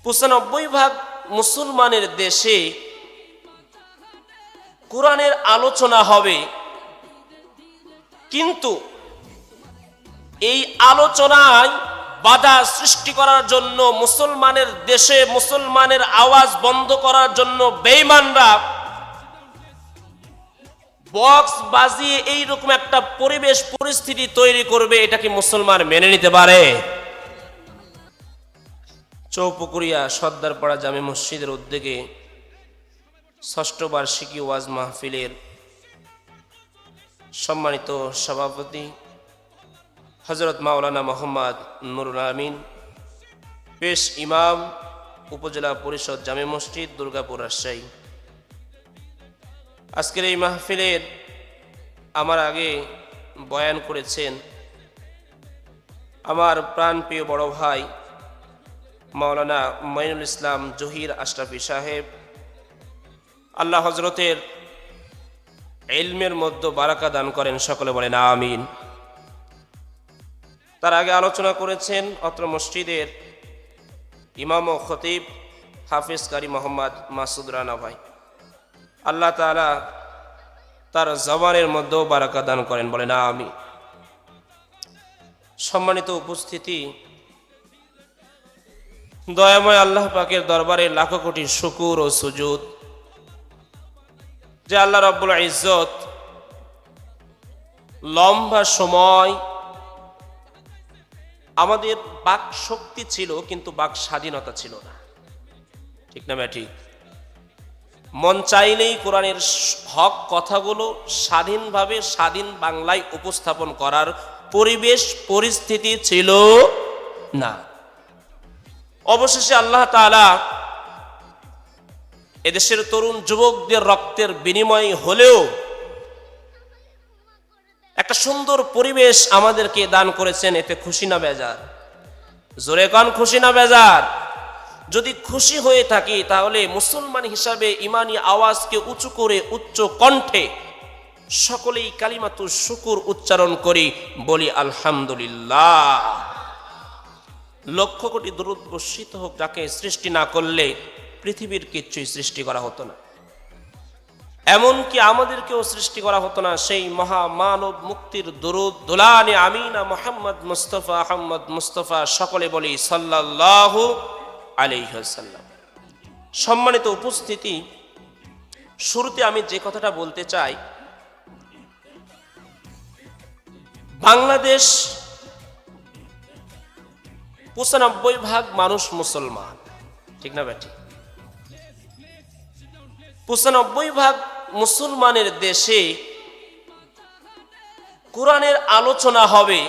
৯৫% মুসলমানের দেশে কোরআনের আলোচনা হবে, কিন্তু এই আলোচনায় বাধা সৃষ্টি করার জন্য, মুসলমানের দেশে মুসলমানের আওয়াজ বন্ধ করার জন্য বেঈমানরা বক্স বাজিয়ে এইরকম একটা পরিবেশ পরিস্থিতি তৈরি করবে। এটা কি মুসলমান মেনে নিতে পারে? চৌপুকুরিয়া সর্দারপাড়া জামে মসজিদের উদ্যোগে ষষ্ঠ বার্ষিকী ওয়াজ মাহফিলের সম্মানিত সভাপতি হযরত মাওলানা মোহাম্মদ নুরুল আমিন, পেশ ইমাম, উপজেলা পরিষদ জামে মসজিদ, দুর্গাপুর, রাজশাহী। আজকের এই মাহফিলের আমার আগে বয়ান করেছেন আমার প্রাণপ্রিয় বড় ভাই মাওলানা মাইনুল ইসলাম জহির আশরাফি সাহেব। আল্লাহ হজরতের ইলমের মধ্যে বারাকা দান করেন, সকলে বলেন আমিন। তার আগে আলোচনা করেছেন অত্র মসজিদের ইমাম ও খতিব হাফিজ কারি মোহাম্মদ মাসুদ রানা ভাই। আল্লাহ তাআলা তার জবানের মধ্যেও বারাকা দান করেন, বলেন আমিন। সম্মানিত উপস্থিতি, দয়াময় আল্লাহ পাকের দরবারে লাখো কোটি শুকুর ও সুজুদ যে আল্লাহ রাব্বুল ইজ্জত লম্বা সময় আমাদের বাক শক্তি ছিল, কিন্তু বাক স্বাধীনতা ছিল না। ঠিক না ঠিক? মন চাইলেই কোরআনের হক কথাগুলো স্বাধীনভাবে স্বাধীন বাংলায় উপস্থাপন করার পরিবেশ পরিস্থিতি ছিল না। অবশেষে আল্লাহ তাআলা এদেশের তরুণ যুবকদের রক্তের বিনিময় হলেও একটা সুন্দর পরিবেশ আমাদেরকে দান করেছেন। এতে খুশি না বেজার? জোরে কান, খুশি না বেজার? যদি খুশি হয়ে থাকি তাহলে মুসলমান হিসাবে ইমানি আওয়াজকে উঁচু করে উচ্চ কণ্ঠে সকলেই কালিমাতুশ শুকুর উচ্চারণ করি, বলি আলহামদুলিল্লাহ। লক্ষ কোটি দরুদ বর্ষিত হোক, যাকে সৃষ্টি না করলে পৃথিবীর কিচ্ছুই সৃষ্টি করা হতো না, এমনকি আমাদেরকেও সৃষ্টি করা হতো না। সেই মহামানব মুক্তির দরুদ দুলানে আমিনা মুহাম্মদ মুস্তাফা আহমদ মুস্তাফা, সকলে বলি সাল্লাল্লাহু আলাইহি ওয়াসাল্লাম। সম্মানিত উপস্থিতি, শুরুতে আমি যে কথাটা বলতে চাই, বাংলাদেশ ৯৫% মানুষ মুসলমান, ঠিক না বেটি? ৯৫% মুসলমানের দেশে কোরআনের আলোচনা হবে,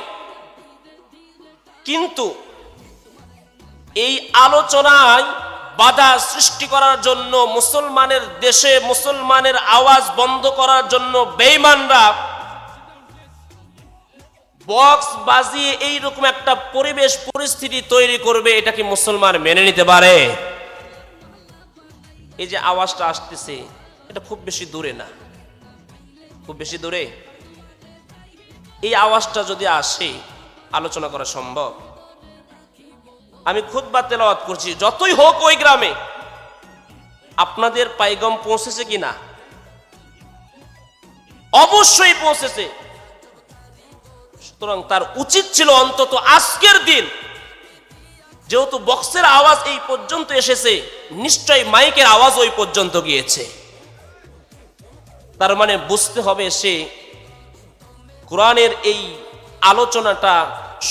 কিন্তু এই আলোচনায় বাধা সৃষ্টি করার জন্য, মুসলমানের দেশে মুসলমানের আওয়াজ বন্ধ করার জন্য বেঈমানরা বক্স বাজিয়ে এইরকম একটা পরিবেশ পরিস্থিতি তৈরি করবে। এটা কি মুসলমান মেনে নিতে পারে? এই যে আওয়াজটা আসতেছে, এটা খুব বেশি দূরে না, খুব বেশি দূরে। এই আওয়াজটা যদি আসে, আলোচনা করা সম্ভব? আমি খুতবা তেলাওয়াত করছি, যতই হোক ওই গ্রামে আপনাদের পায়গাম পৌঁছেছে কিনা? অবশ্যই পৌঁছেছে। সুতরাং তার উচিত ছিল অন্তত আজকের দিন, যেহেতু বক্সের আওয়াজ এই পর্যন্ত এসেছে, নিশ্চয়ই মাইকের আওয়াজ ওই পর্যন্ত গিয়েছে। তার মানে বুঝতে হবে সে কোরআনের এই আলোচনাটা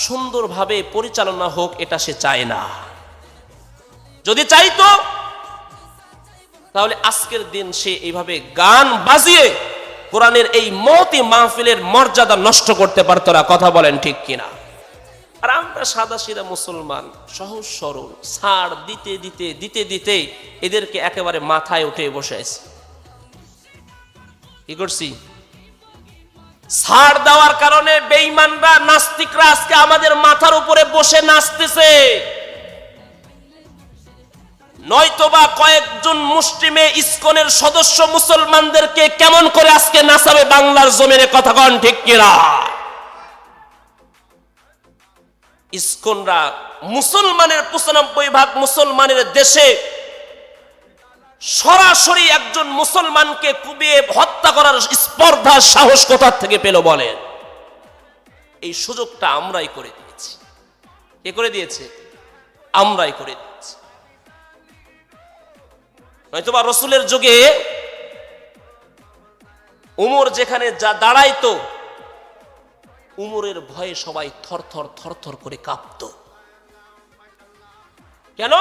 সুন্দরভাবে পরিচালনা হোক, এটা সে চায় না। যদি চাইতো তাহলে আজকের দিন সে এইভাবে গান বাজিয়ে কোরআনের এই মহতি মাহফিলের মর্যাদা নষ্ট করতে পারত না। কথা বলেন ঠিক কিনা? আর আমরা সাদা সিধা মুসলমান, সহজ সরল, ছাড় দিতে দিতে দিতে দিতে এদেরকে একেবারে মাথায় উঠে বসে আছি। কি করছি? ছাড় দেওয়ার কারণে বেঈমানরা, নাস্তিকরা আজকে আমাদের মাথার উপরে বসে নাচতেছে। নয়তোবা কয়েকজন মুসলিমে ইসকনের সদস্য মুসলমানদেরকে কেমন করে আজকে নাচাবে বাংলার জমিনে? কথা কন ঠিক কিনা? ইসকনরা মুসলমানের 95% মুসলমানের দেশে সরাসরি একজন মুসলমানকে কুপিয়ে হত্যা করার স্পর্ধা সাহস কোথা থেকে পেল বলেন? এই সুযোগটা আমরাই করে দিয়েছি। কে করে দিয়েছে? আমরাই করে দিয়েছি। নয়তোবা রসুলের যুগে উমর যেখানে যা দাঁড়াইতো, উমরের ভয়ে সবাই থরথর থরথর করে কাঁপত। কেন?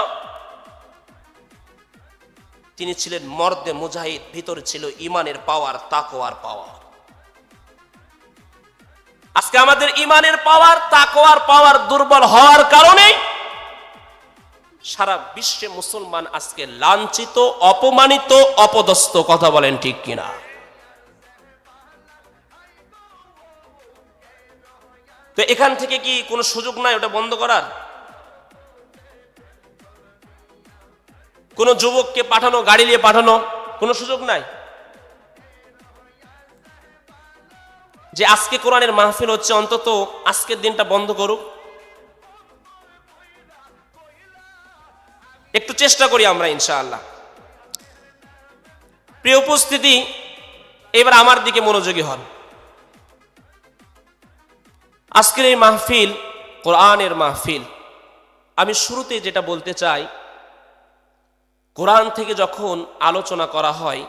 তিনি ছিলেন মর্দে মুজাহিদ, ভিতরে ছিল ইমানের পাওয়ার, তাকওয়ার পাওয়ার। আজকে আমাদের ইমানের পাওয়ার, তাকওয়ার পাওয়ার দুর্বল হওয়ার কারণে সারা বিশ্বে মুসলমান আজকে লাঞ্ছিত, অপমানিত, অপদস্থ। কথা বলেন ঠিক কিনা? তো এখান থেকে কি কোনো সুযোগ নাই ওটা বন্ধ করার? কোন যুবককে পাঠানো, গাড়ি নিয়ে পাঠানো কোনো সুযোগ নাই যে আজকে কোরআনের মাহফিল হচ্ছে, অন্তত আজকের দিনটা বন্ধ করুক? একটু চেষ্টা করি আমরা ইনশাআল্লাহ। প্রিয় উপস্থিতি, এবার আমার দিকে মনোযোগী হন। আজকের এই মাহফিল কোরআনের মাহফিল। আমি শুরুতে যেটা বলতে চাই, কোরআন থেকে যখন আলোচনা করা হয়,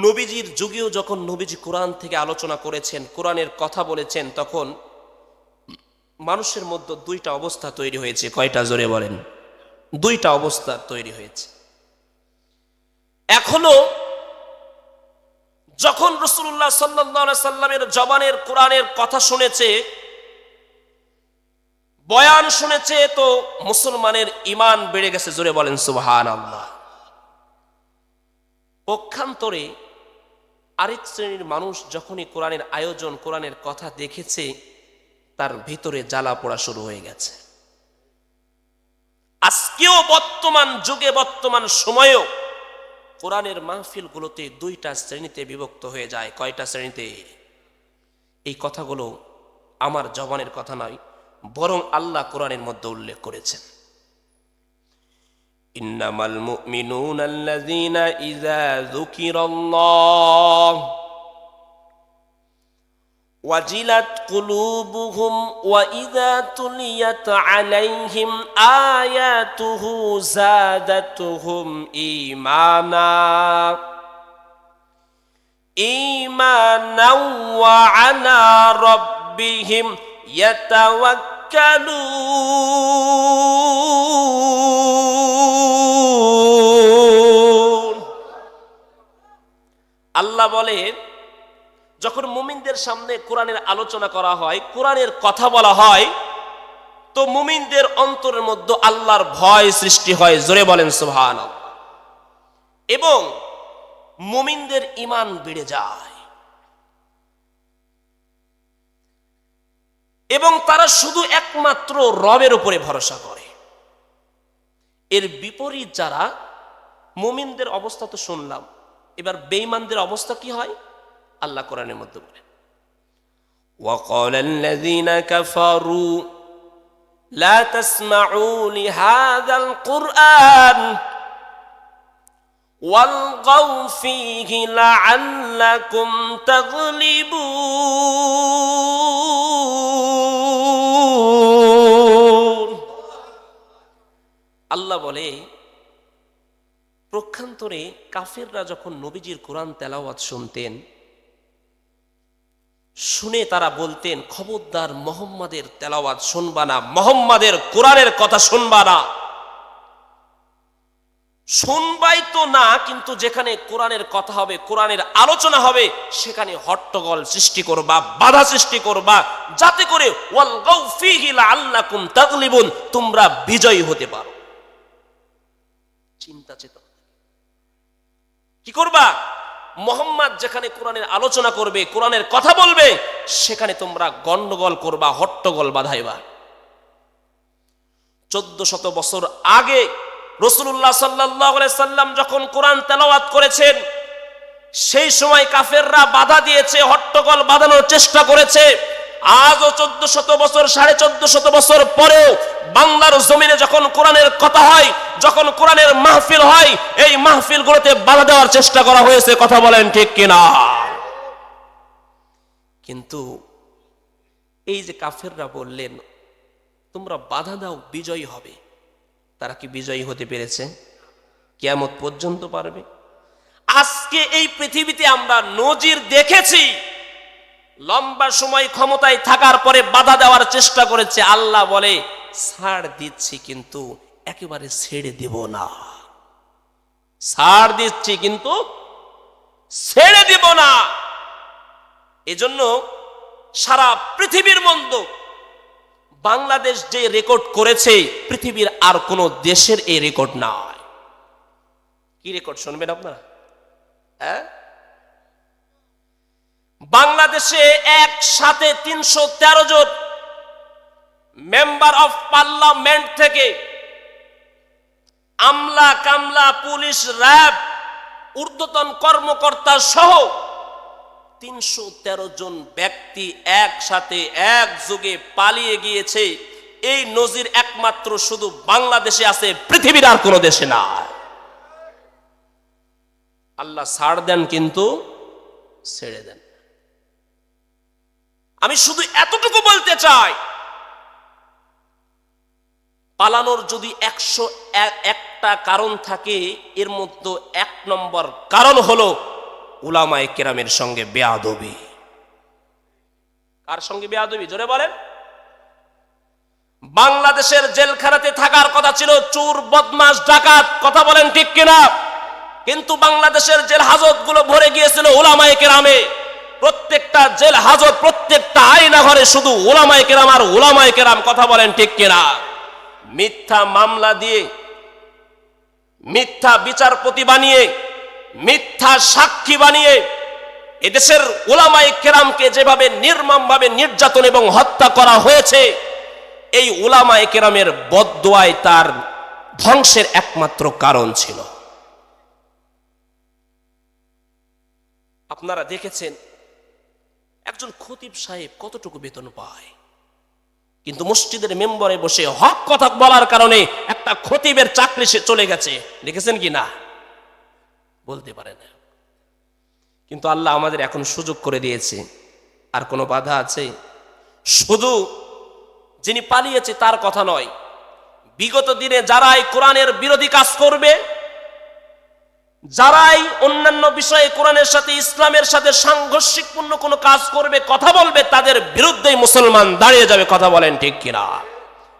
নবীজির যুগেও যখন নবীজি কোরআন থেকে আলোচনা করেছেন, কোরআনের কথা বলেছেন, তখন মানুষের মধ্যে দুইটা অবস্থা তৈরি হয়েছে। কয়টা? জোরে বলেন। দুইটা অবস্থা তৈরি হয়েছে। এখনো যখন রাসূলুল্লাহ সাল্লাল্লাহু আলাইহি সাল্লামের জবানের কোরআনের কথা শুনেছে, বয়ান শুনেছে, তো মুসলমানের ঈমান বেড়ে গেছে। জোরে বলেন সুবহানাল্লাহ। পক্ষান্তরে আরেক শ্রেণীর মানুষ যখনই কোরআনের আয়োজন, কোরআনের কথা দেখেছে, তার ভিতরে জ্বালা পোড়া শুরু হয়ে গেছে। আজকেও বর্তমান যুগে, বর্তমান সময়েও কোরআনের মাহফিলগুলোতে দুইটা শ্রেণীতে বিভক্ত হয়ে যায়। কয়টা শ্রেণীতে? এই কথাগুলো আমার জবানের কথা নয়, বরং আল্লাহ কোরআনের মধ্যে উল্লেখ করেছেন। ইন্নামাল মুমিনুনা আল্লাযীনা ইযা যুকিরাল্লাহ ওয়াজিলাত কুলুবুহুম ওয়া ইযা তুলিয়াত আলাইহিম আয়াতুহু যাদাতুহুম ঈমানা ওয়া আলা রাব্বিহিম ইয়াতাওয়াক্কালুন। আল্লাহ বলেন, যখন মুমিনদের সামনে কোরআনের আলোচনা করা হয়, কোরআনের কথা বলা হয়, তো মুমিনদের অন্তরের মধ্যে আল্লাহর ভয় সৃষ্টি হয়। জোরে বলেন সুবহানাল্লাহ। এবং মুমিনদের ঈমান বেড়ে যায় এবং তারা শুধু একমাত্র রবের উপরে ভরসা করে। এর বিপরীত যারা, মুমিনদের অবস্থা তো শুনলাম, এবার বেঈমানদের অবস্থা কি হয়? আল্লাহ কোরআনের মধ্যে বলেন, وَقَالَ الَّذِينَ كَفَرُوا لَا تَسْمَعُوا لِهَذَا الْقُرْآنِ وَالْغَوْا فِيهِ لَعَلَّكُمْ تَغْلِبُونَ। আল্লাহ বলে, পক্ষান্তরে কাফেররা যখন নবীজির কোরআন তেলাওয়াত শুনতেন, শুনে তারা বলতেন, খবরদার মুহাম্মাদের তেলাওয়াত শুনবা না, মুহাম্মাদের কোরআনের কথা শুনবা না। শুনবাই তো না, কিন্তু যেখানে কোরআনের কথা হবে, কোরআনের আলোচনা হবে, সেখানে হট্টগোল সৃষ্টি করবা, বাধা সৃষ্টি করবা, যাতে করে ওয়ালগাউ ফীহি লাআল্লাকুম তাগলিবুন, তোমরা বিজয়ী হতে পারো। চিন্তা চেতনা কি করবা? মুহাম্মদ যেখানে কোরআনের আলোচনা করবে, কোরআনের কথা বলবে, সেখানে তোমরা গন্ডগোল করবা, হট্টগোল বাধাইবা। 1400 বছর আগে রাসূলুল্লাহ সাল্লাল্লাহু আলাইহি সাল্লাম যখন কোরআন তেলাওয়াত করেছেন, সেই সময় কাফেররা বাধা দিয়েছে, হট্টগোল বাঁধানোর চেষ্টা করেছে। আজও 1400 বছর 1450 বছর পরেও বাংলার জমিনে যখন কোরআনের কথা হয়, যখন কোরআনের মাহফিল হয়, এই মাহফিলগুলোতে বাধা দেওয়ার চেষ্টা করা হয়েছে। কথা বলেন ঠিক কিনা? কিন্তু এই যে কাফেররা বললেন তোমরা বাধা দাও, বিজয়ী হবে, তারা কি বিজয়ী হতে পেরেছে? কিয়ামত পর্যন্ত পারবে? আজকে এই পৃথিবীতে আমরা নজির দেখেছি, লম্বা সময় ক্ষমতায় থাকার পরে বাধা দেওয়ার চেষ্টা করেছে। আল্লাহ বলে ছাড় দিচ্ছি কিন্তু একেবারে ছেড়ে দেব না, ছাড় দিচ্ছি কিন্তু ছেড়ে দেব না। এজন্য সারা পৃথিবীর মধ্যে বাংলাদেশ যে রেকর্ড করেছে পৃথিবীর আর কোন দেশের এই রেকর্ড নাই। কি রেকর্ড শুনবেন আপনারা? বাংলাদেশে একসাথে 313 জন মেম্বার অফ পার্লামেন্ট থেকে আমলা কামলা, পুলিশ, র্যাব, ঊর্ধ্বতন কর্মকর্তা সহ 313 জন ব্যক্তি একসাথে একযোগে পালিয়ে গিয়েছে। এই নজির একমাত্র শুধু বাংলাদেশে আছে, পৃথিবীর আর কোনো দেশে না। আল্লাহ ছাড় দেন কিন্তু ছেড়ে দেন। আমি শুধু এতটুকু বলতে চাই, পালানোর যদি 101টা কারণ থাকে, এর মধ্যে 1 নম্বর কারণ হলো উলামায়ে কেরামের সঙ্গে বেয়াদবি। কার সঙ্গে বেয়াদবি? জোরে বলেন। বাংলাদেশের জেলখানাতে থাকার কথা ছিল চোর, বদমাশ, ডাকাত। কথা বলেন ঠিক কিনা? কিন্তু বাংলাদেশের জেল হাজত গুলো ভরে গিয়েছিল উলামায়ে কেরামে। প্রত্যেকটা জেল হাজত, প্রত্যেকটা আয়না ঘরে শুধু উলামায়ে কেরাম আর উলামায়ে কেরাম। কথা বলেন ঠিক কিনা? মিথ্যা মামলা দিয়ে, মিথ্যা বিচারপতি বানিয়ে, মিথ্যা সাক্ষী বানিয়ে এদেশের উলামায়ে কেরামকে যেভাবে নির্মমভাবে নির্যাতন এবং হত্যা করা হয়েছে, এই উলামায়ে কেরামের বদদোয়ায় তার ধ্বংসের একমাত্র কারণ ছিল। আপনারা দেখেছেন একজন খতিব সাহেব কতটুকু বেতন পায়, কিন্তু মসজিদের মেম্বারে বসে হক কথা বলার কারণে একটা খতিবের চাকরি সে চলে গেছে। দেখেছেন কি না? বলতে পারে না। কিন্তু আল্লাহ আমাদের এখন সুযোগ করে দিয়েছে। আর কোনো বাধা আছে? শুধু যিনি পালিয়েছে তার কথা নয়, বিগত দিনে যারাই কোরআনের বিরোধী কাজ করবে, যারাই অন্যান্য বিষয়ে কোরআনের সাথে, ইসলামের সাথে সাংঘর্ষিকপূর্ণ কোনো কাজ করবে, কথা বলবে, তাদের বিরুদ্ধেই মুসলমান দাঁড়িয়ে যাবে। কথা বলেন ঠিক কিনা?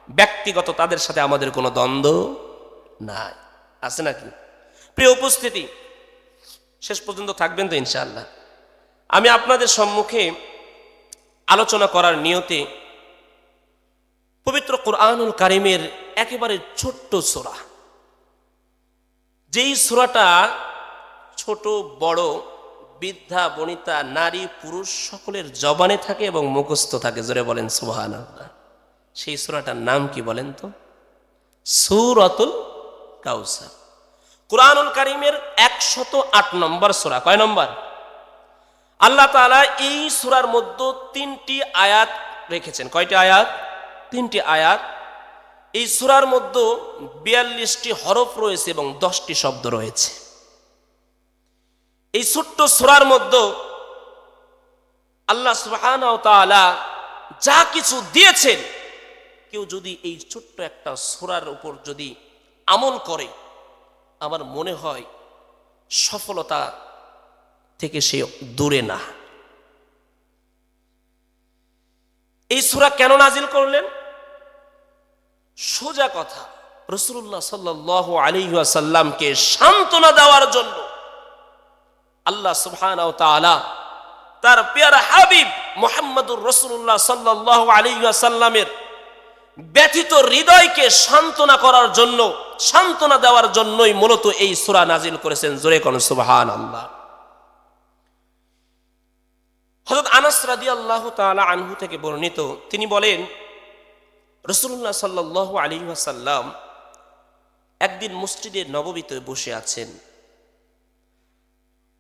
ব্যক্তিগত তাদের সাথে আমাদের কোনো দ্বন্দ্ব নাই। আছে নাকি? প্রিয় উপস্থিতি, শেষ পর্যন্ত থাকবেন তো ইনশাআল্লাহ? আমি আপনাদের সম্মুখে আলোচনা করার নিয়তে পবিত্র কুরআনুল কারীমের একেবারে ছোট্ট সূরা, যেই সূরাটা ছোট বড়, বৃদ্ধা বনিতা, নারী পুরুষ সকলের জবানে থাকে এবং মুখস্থ থাকে। জোরে বলেন সুবহানাল্লাহ। সেই সূরাটার নাম কি বলেন তো? সূরাতুল কাউসার। কুরআনুল কারীমের 108 নম্বর সূরা। কয় নম্বর? আল্লাহ তাআলা এই সূরার মধ্যে 3টি আয়াত রেখেছেন। কয়টি আয়াত? 3টি আয়াত। এই সূরার মধ্যে 42টি হরফ রয়েছে এবং 10টি শব্দ রয়েছে। এই ছোট্ট সূরার মধ্যে আল্লাহ সুবহানাহু ওয়া তাআলা যা কিছু দিয়েছেন, কেউ যদি এই ছোট্ট একটা সূরার উপর যদি আমল করে, আমার মনে হয় সফলতা থেকে সে দূরে না। এই সূরা কেন নাজিল করলেন? সোজা কথা, রাসূলুল্লাহ সাল্লাল্লাহু আলাইহি ওয়াসাল্লামকে সান্ত্বনা দেওয়ার জন্য আল্লাহ সুবহানাহু ওয়া তাআলা তার প্যারা হাবিব মুহাম্মদুর রাসূলুল্লাহ সাল্লাল্লাহু আলাইহি ওয়াসাল্লামের ব্যথিত হৃদয়কে সান্ত্বনা করার জন্য, সান্ত্বনা দেওয়ার জন্যই মূলত এই সূরা নাজিল করেছেন। জোরে কোন সুবহানাল্লাহ। হযরত আনাস রাদিয়াল্লাহু তাআলা আনহু থেকে বর্ণিত, তিনি বলেন রাসূলুল্লাহ সাল্লাল্লাহু আলাইহি ওয়াসাল্লাম একদিন মসজিদে নববীতে বসে আছেন।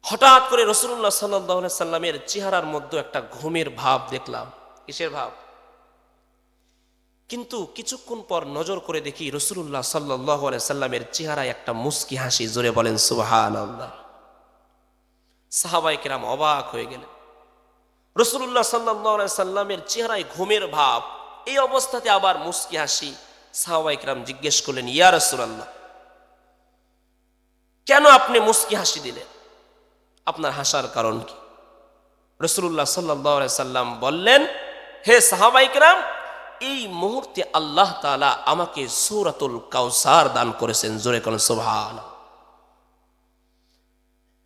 হঠাৎ করে রাসূলুল্লাহ সাল্লাল্লাহু আলাইহি ওয়াসাল্লামের চেহারার মধ্যে একটা ঘুমের ভাব দেখলাম। কিসের ভাব? কিন্তু কিছুক্ষণ পর নজর করে দেখি রাসূলুল্লাহ সাল্লাল্লাহু আলাইহি সাল্লামের চেহারায় একটা মুস্কি হাসি। জোরে বলেন সুবহানাল্লাহ। সাহাবায়ে কেরাম অবাক হয়ে গেলেন। রাসূলুল্লাহ সাল্লাল্লাহু আলাইহি সাল্লামের চেহারায় ঘুমের ভাব, এই অবস্থাতে আবার মুস্কি হাসি। সাহাবায়ে কেরাম জিজ্ঞেস করলেন, ইয়া রাসূলুল্লাহ, কেন আপনি মুস্কি হাসি দিলেন? আপনার হাসার কারণ কি? রাসূলুল্লাহ সাল্লাল্লাহু আলাইহি সাল্লাম বললেন, হে সাহাবায়ে কেরাম, এই মুহূর্তে আল্লাহ তাআলা আমাকে সূরাতুল কাউসার দান করেছেন। জোরে কোন সুবহানাল্লাহ।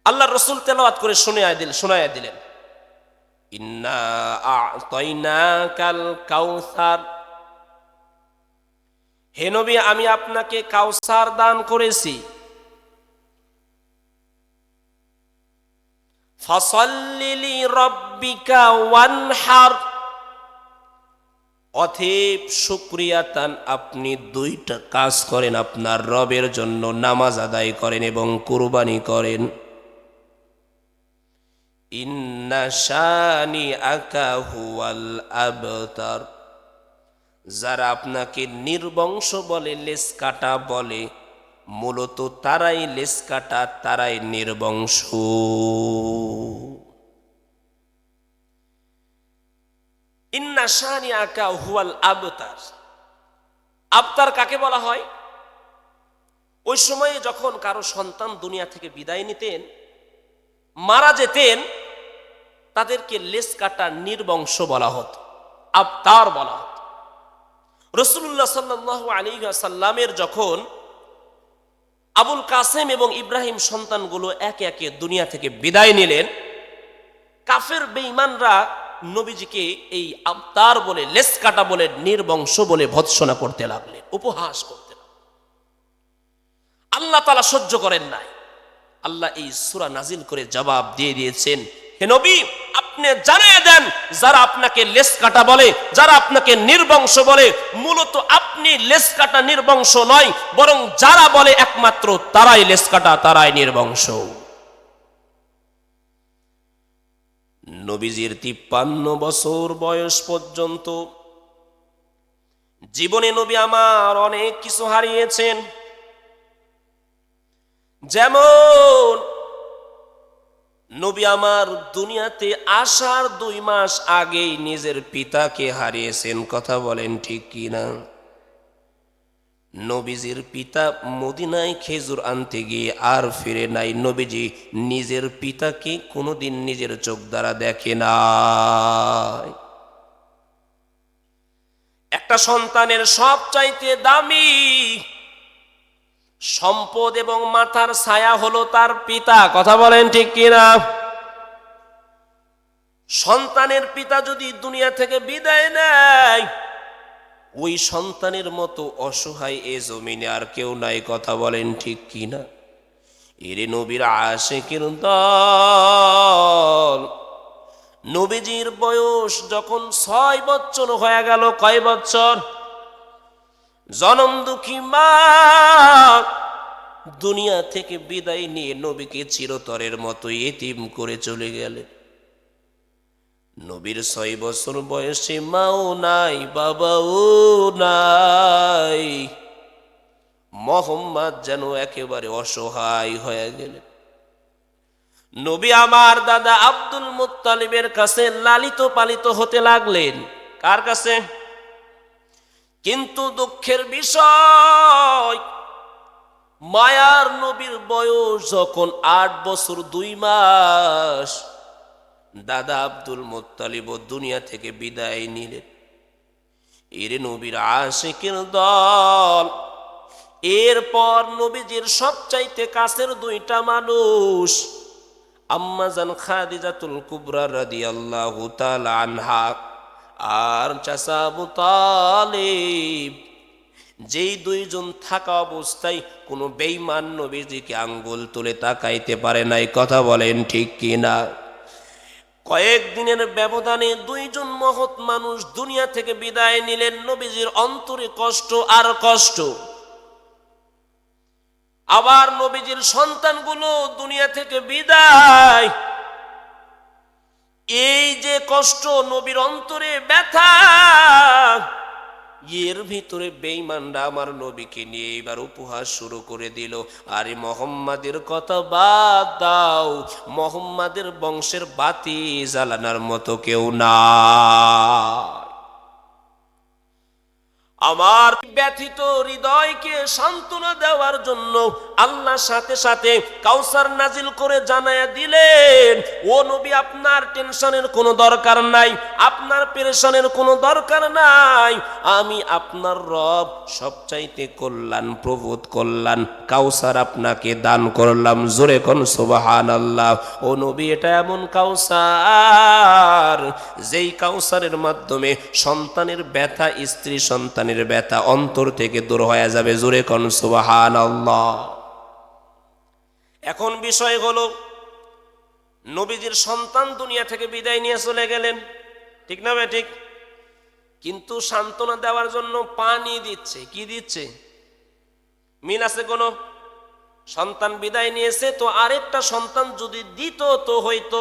আল্লাহর রাসূল তেলাওয়াত করে শোনায়া দিলেন, ইন্না আ'তাইনাকাল কাউসার, হে নবী আমি আপনাকে কাউসার দান করেছি। ফাসাল্লি লিরাব্বিকা ওয়ানহার, অতএব শুকরিয়াতান আপনি দুইটা কাজ করেন, আপনার রবের জন্য নামাজ আদায় করেন এবং কুরবানি করেন। ইন্না শানিআকা হুয়াল আবতার, যারা আপনাকে নির্বংশ বলে, লেজ কাটা বলে, মূলত তারাই লেজ কাটা, তারাই নির্বংশ। ইন্না শানিআকা হুয়াল আবতার। আবতার কাকে বলা হয়? ওই সময়ে যখন কারো সন্তান দুনিয়া থেকে বিদায় নিতেন, মারা যেতেন, তাদেরকে লেজ কাটা নির্বংশ বলা হতো, আবতার বলা হতো। রাসূলুল্লাহ সাল্লাল্লাহু আলাইহি ওয়াসাল্লামের যখন আবুল কাসেম এবং ইব্রাহিম সন্তানগুলো একে একে দুনিয়া থেকে বিদায় নিলেন, কাফের বেঈমানরা নবীজিকে এই আবতার বলে, লেজ কাটা বলে, নির্বংশ বলে ভৎসনা করতে লাগলেন, উপহাস করতে লাগলেন। আল্লাহ তাআলা সহ্য করেন নাই। আল্লাহ এই সূরা নাজিল করে জবাব দিয়ে দিয়েছেন, হে নবী আপনি জানিয়ে দেন, যারা আপনাকে লেজ কাটা বলে, যারা আপনাকে নির্বংশ বলে, মূলত আপনি লেজ কাটা নির্বংশ নয়, বরং যারা বলে একমাত্র তারাই লেজ কাটা, তারাই নির্বংশ। নবীজির 53 বছর বয়স পর্যন্ত জীবনে নবী আমার অনেক কিছু হারিয়েছেন। যেমন নবী আমার দুনিয়াতে আসার 2 মাস আগেই নিজের পিতাকে হারিয়েছেন। কথা বলেন ঠিক কিনা? নবীজির পিতা মদিনায় খেজুর আনতে গিয়ে আর ফিরে নাই। নবীজি নিজের পিতাকে কোনোদিন নিজের চোখ দ্বারা দেখে নাই। একটা সন্তানের সবচাইতে দামি সম্পদ এবং মাথার ছায়া হলো তার পিতা। কথা বলেন ঠিক কিনা? সন্তানের পিতা যদি দুনিয়া থেকে বিদায় নেয়, ওই সন্তানের মতো অসহায় এ জমিনে আর কেউ নাই। কথা বলেন ঠিক কিনা? এরে নবীর আশিকের দল, নবীজির বয়স যখন 6 বছর হয়ে গেল, কয় বছর? জনম দুঃখী মা দুনিয়া থেকে বিদায় নিয়ে নবীকে চিরতরের মতো এতিম করে চলে গেলেন। নবীর 6 বছর বয়সে মাও নাই, বাবাও নাই। মুহাম্মদ যেন একেবারে অসহায় হয়ে গেলেন। নবী আমার দাদা আব্দুল মুত্তালিবের কাছে লালিত পালিত হতে লাগলেন। কার কাছে? কিন্তু দুঃখের বিষয়, মায়ার নবীর বয়স যখন 8 বছর 2 মাস, দাদা আব্দুল মুত্তালিব দুনিয়া থেকে বিদায় নিলেন। এর নবীর আশিকের দল, এরপর নবীজির সবচাইতে কাছের 2টা মানুষ, আম্মা জান খাদিজাতুল কুবরা রাদিয়াল্লাহু তাআলা আনহা আর চাচা আবু তালিব, যেই 2 জন থাকা অবস্থায় কোনো বেঈমান নবীজিকে আঙ্গুল তুলে তাকাইতে পারে নাই। কথা বলেন ঠিক কিনা? কয়েকদিনের ব্যবধানে 2 জন মহৎ মানুষ দুনিয়া থেকে বিদায় নিলেন। নবীজির অন্তরে কষ্ট আর কষ্ট। আবার নবীজির সন্তানগুলো দুনিয়া থেকে বিদায়, এই যে কষ্ট, নবীর অন্তরে ব্যথা, এর ভিতরে বেঈমানরা আমার নবীকে নিয়ে এবার উপহাস শুরু করে দিল। আরে মুহাম্মাদের কথা বাদ দাও, মুহাম্মাদের বংশের বাতি জ্বালানোর মতো কেউ না। আমার ব্যথিত হৃদয়কে সান্ত্বনা দেওয়ার জন্য আল্লাহ সাথে সাথে কাউসার নাজিল করে জানায়া দিলেন, ও নবী আপনার টেনশনের কোনো দরকার নাই, আপনার পেরেশানের কোনো দরকার নাই, আমি আপনার রব সবচাইতে কল্যাণ প্রভূত কল্যাণ কাউসার আপনাকে দান করলাম। জোরে কোন সুবহানাল্লাহ। ও নবী, এটা এমন কাউসার যেই কাউসারের মাধ্যমে সন্তানের ব্যথা, স্ত্রী সন্তানের ব্যথা অন্তর থেকে দূর হয়ে যাবে। জোরে কোন সুবহানাল্লাহ। এখন বিষয় হলো, নবীজির সন্তান দুনিয়া থেকে বিদায় নিয়ে চলে গেলেন, ঠিক না ভাই? ঠিক। কিন্তু সান্ত্বনা দেওয়ার জন্য পানি দিচ্ছে। কি দিচ্ছে? মিল আছে কোনো? সন্তান বিদায় নিয়েছে তো আরেকটা সন্তান যদি দিত তো হইতো,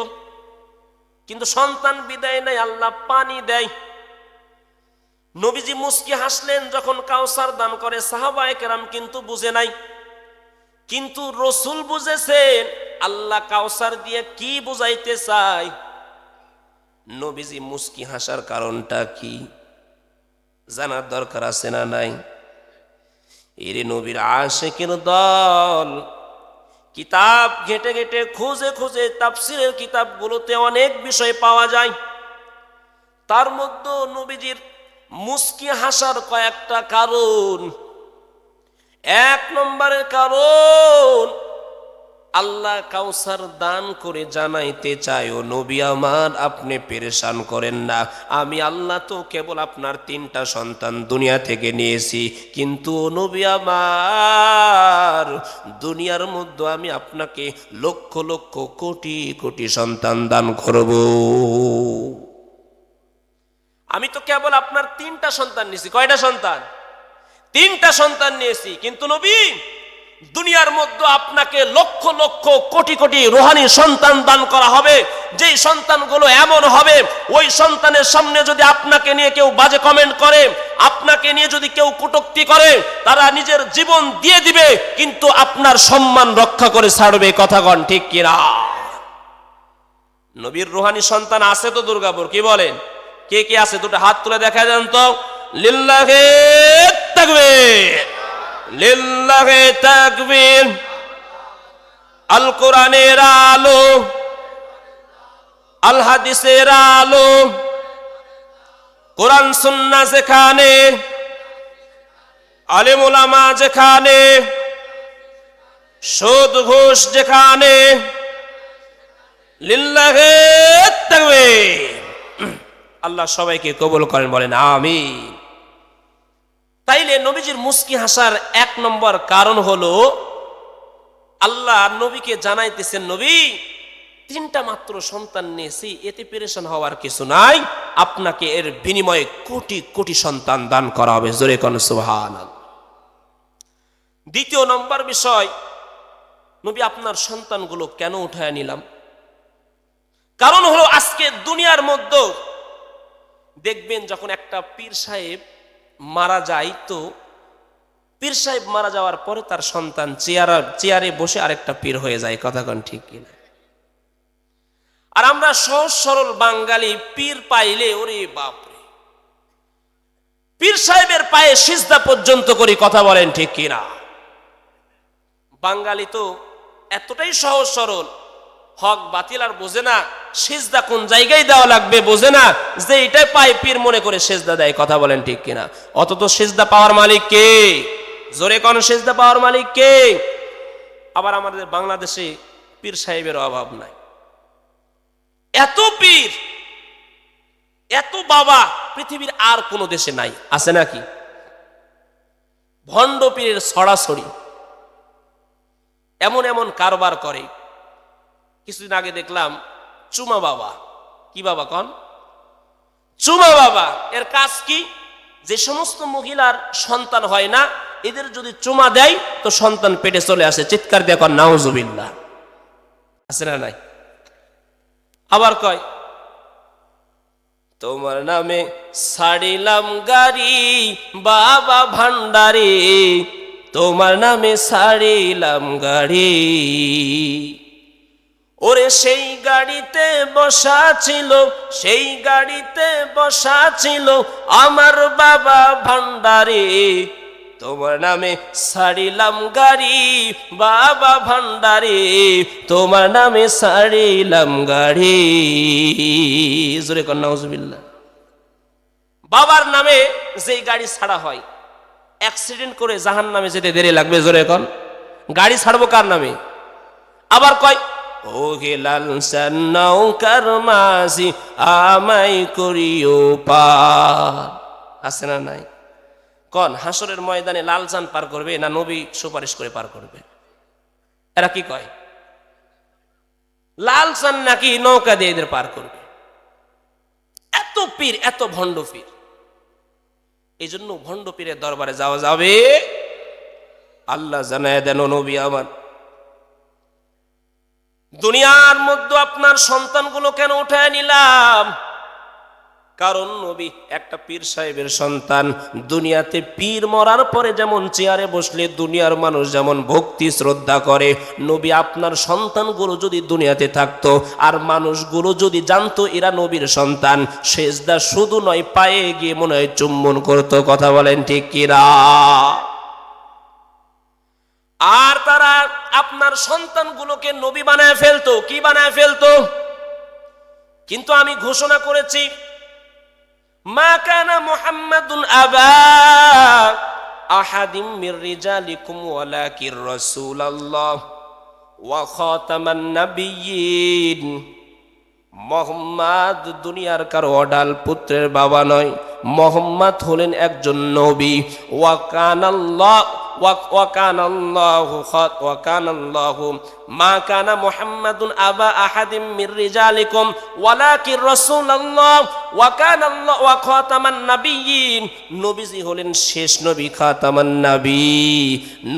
কিন্তু সন্তান বিদায় নাই, আল্লাহ পানি দেয়। নবীজি মুস্কি হাসলেন যখন কাউসার দান করে। সাহাবায়ে কেরাম কিন্তু বুঝে নাই, কিন্তু রসুল বুঝেছেন আল্লাহ কাউসার দিয়ে কি বুঝাইতে চায়। নবীজি মুস্কি হাসার কারণটা কি জানার দরকার আছে না নাই? এরে নবীর আশিকের দল কিতাব ঘেটে ঘেটে খুঁজে খুঁজে তাফসীরের কিতাবগুলোতে অনেক বিষয় পাওয়া যায়। তার মধ্যে নবীজির মুস্কি হাসার কয়েকটা কারণ। এক নম্বরের কারণ, আল্লাহ কাউসার দান করে জানাইতে চায়, ও নবী আমার, আপনি পেরেশান করেন না, আমি আল্লাহ তো কেবল আপনার 3টা সন্তান দুনিয়া থেকে নিয়েছি, কিন্তু ও নবী আমার, দুনিয়ার মধ্যে আমি আপনাকে লক্ষ লক্ষ কোটি কোটি সন্তান দান করব। আমি তো কেবল আপনার 3টা সন্তান নিয়েছি। কয়টা সন্তান? 3টা সন্তান নিয়েছি, কিন্তু নবী দুনিয়ার মধ্যে আপনাকে লক্ষ লক্ষ কোটি কোটি রূহানি সন্তান দান করা হবে, যেই সন্তানগুলো এমন হবে ওই সন্তানের সামনে যদি আপনাকে নিয়ে কেউ বাজে কমেন্ট করে, আপনাকে নিয়ে যদি কেউ কটূক্তি করে, তারা নিজের জীবন দিয়ে দিবে কিন্তু আপনার সম্মান রক্ষা করে ছাড়বে। কথা কন ঠিক কিনা? নবীর রূহানি সন্তান আছে তো দুর্গাপুর? কি বলেন? কে কে আছে? দুটো হাত তুলে দেখা যান তো। লিল্লাহি তাকবীর, লিল্লাহি তাকবীর। আল কোরআনের আলো, আল হাদিসের আলো, কোরআন সুন্নাহ যেখানে, আলেম ওলামা যেখানে, সুদ ঘুষ যেখানে, লিল্লাহি তাকবীর। আল্লাহ সবাইকে কবুল করেন, বলেন আমিন। তাইলে নবীজির মুস্কি হাসার 1 নম্বর কারণ হলো, আল্লাহ নবীকে জানাইতেছেন, নবী 3টা মাত্র সন্তান নিয়েছি, এতে পেরেশান হওয়ার কিছু নাই, আপনাকে এর বিনিময়ে কোটি কোটি সন্তান দান করা হবে। জোরে কোন সুবহানাল্লাহ। দ্বিতীয় নম্বর বিষয়, নবী আপনার সন্তানগুলো কেন উঠায় নিলাম? কারণ হলো, আজকে দুনিয়ার মধ্যে দেখবেন যখন একটা পীর সাহেব মারা যায়, তো পীর সাহেব মারা যাওয়ার পরে তার সন্তান চেয়ারে বসে আরেকটা পীর হয়ে যায়। কথা কন ঠিক কিনা? আর আমরা সহজ সরল বাঙালি পীর পাইলে ওরে বাপরে, পীর সাহেবের পায়ে সিজদা পর্যন্ত করি। কথা বলেন ঠিক কিনা? বাঙালি তো এতটাই সহজ সরল, হক বাতিল আর বোঝে না, সিজদা কোন জায়গায় দেওয়া লাগবে বোঝে না, যে এটাই পায় পীর মনে করে সিজদা দেয়। কথা বলেন ঠিক কিনা? অথচ সিজদা পাওয়ার মালিক কে? জোরে কোন সিজদা পাওয়ার মালিক কে? আবার আমাদের বাংলাদেশে পীর সাহেবের অভাব নাই। এত পীর, এত বাবা পৃথিবীর আর কোন দেশে নাই। আছে নাকি? ভণ্ড পীরের ছড়াছড়ি, এমন এমন কারবার করে। কিছুদিন আগে দেখলাম চুমা বাবা। কি বাবা কন? চুমা বাবা। এর কাজ কি? যে সমস্ত মহিলার সন্তান হয় না, এদের যদি চুমা দেয় তো সন্তান পেটে চলে আসে। চিৎকার দিয়ে কন নাউজুবিল্লাহ। আছে না নাই? আবার কয় তোমার নামে ছাড়িলাম গাড়ি বাবা ভান্ডারে, তোমার নামে ছাড়িলাম গাড়ি। ওরে সেই গাড়িতে বসা ছিল, সেই গাড়িতে বসা ছিল আমার বাবা ভান্ডারে, তোমার নামে ছাড়িলাম গাড়ি বাবা ভান্ডারে, তোমার নামে ছাড়িলাম গাড়ি। জোরে কর নাউজুবিল্লাহ। বাবার নামে যেই গাড়ি ছাড়া হয়, অ্যাক্সিডেন্ট করে জাহান্নামে যেতে দেরি লাগবে। জোরে কর, গাড়ি ছাড়বো কার নামে? আবার কয় ও হে লাল নৌকার মাঝি আমায় করিও পার। আছে না নাই? কোন হাসরের ময়দানে লালচান পার করবে না নবী সুপারিশ করে পার করবে? এরা কি কয়? লালচান নাকি নৌকা দিয়ে এদের পার করবে। এত পীর, এত ভণ্ড পীর। এই জন্য ভণ্ড পীরের দরবারে যাওয়া যাবে? আল্লাহ জানায় দেন নবী আমার, দুনিয়ার মধ্যে আপনার সন্তানগুলো কেন উঠায় নিলাম? কারণ নবী একটা পীর সাহেবের সন্তান। দুনিয়াতে পীর মরার পরে যেমন চেয়ারে বসলে দুনিয়ার মানুষ যেমন ভক্তি শ্রদ্ধা করে, নবী আপনার সন্তানগুলো যদি দুনিয়াতে থাকতো আর মানুষগুলো যদি জানতো এরা নবীর সন্তান, সেজদা শুধু নয় পায়ে গিয়ে মনে হয় চুম্বন করতো। কথা বলেন ঠিক কিনা? আর তারা আপনার সন্তানগুলোকে নবী বানায় ফেলতো। কি বানায় ফেলতো? কিন্তু আমি ঘোষণা করেছি, মা কানা মুহাম্মাদুন আবা আহাদিম মির রিজালিকুম ওয়ালাকির রাসূলুল্লাহ ওয়া খাতামান নাবিয়্যিন। মুহাম্মদ দুনিয়ার কারো অডাল পুত্রের বাবা নয়, মুহাম্মদ হলেন একজন নবী। ওয়া কানাল্লাহ মা কানা মুহাম্মাদুন আবা আহাদিম মির রিজালিকুম ওয়ালাকির রাসূলুল্লাহ ওয়া কানাল্লাহু ওয়া খাতামান নাবিয়্যিন। নবীজি হলেন শেষ নবী, খাতামান নবী।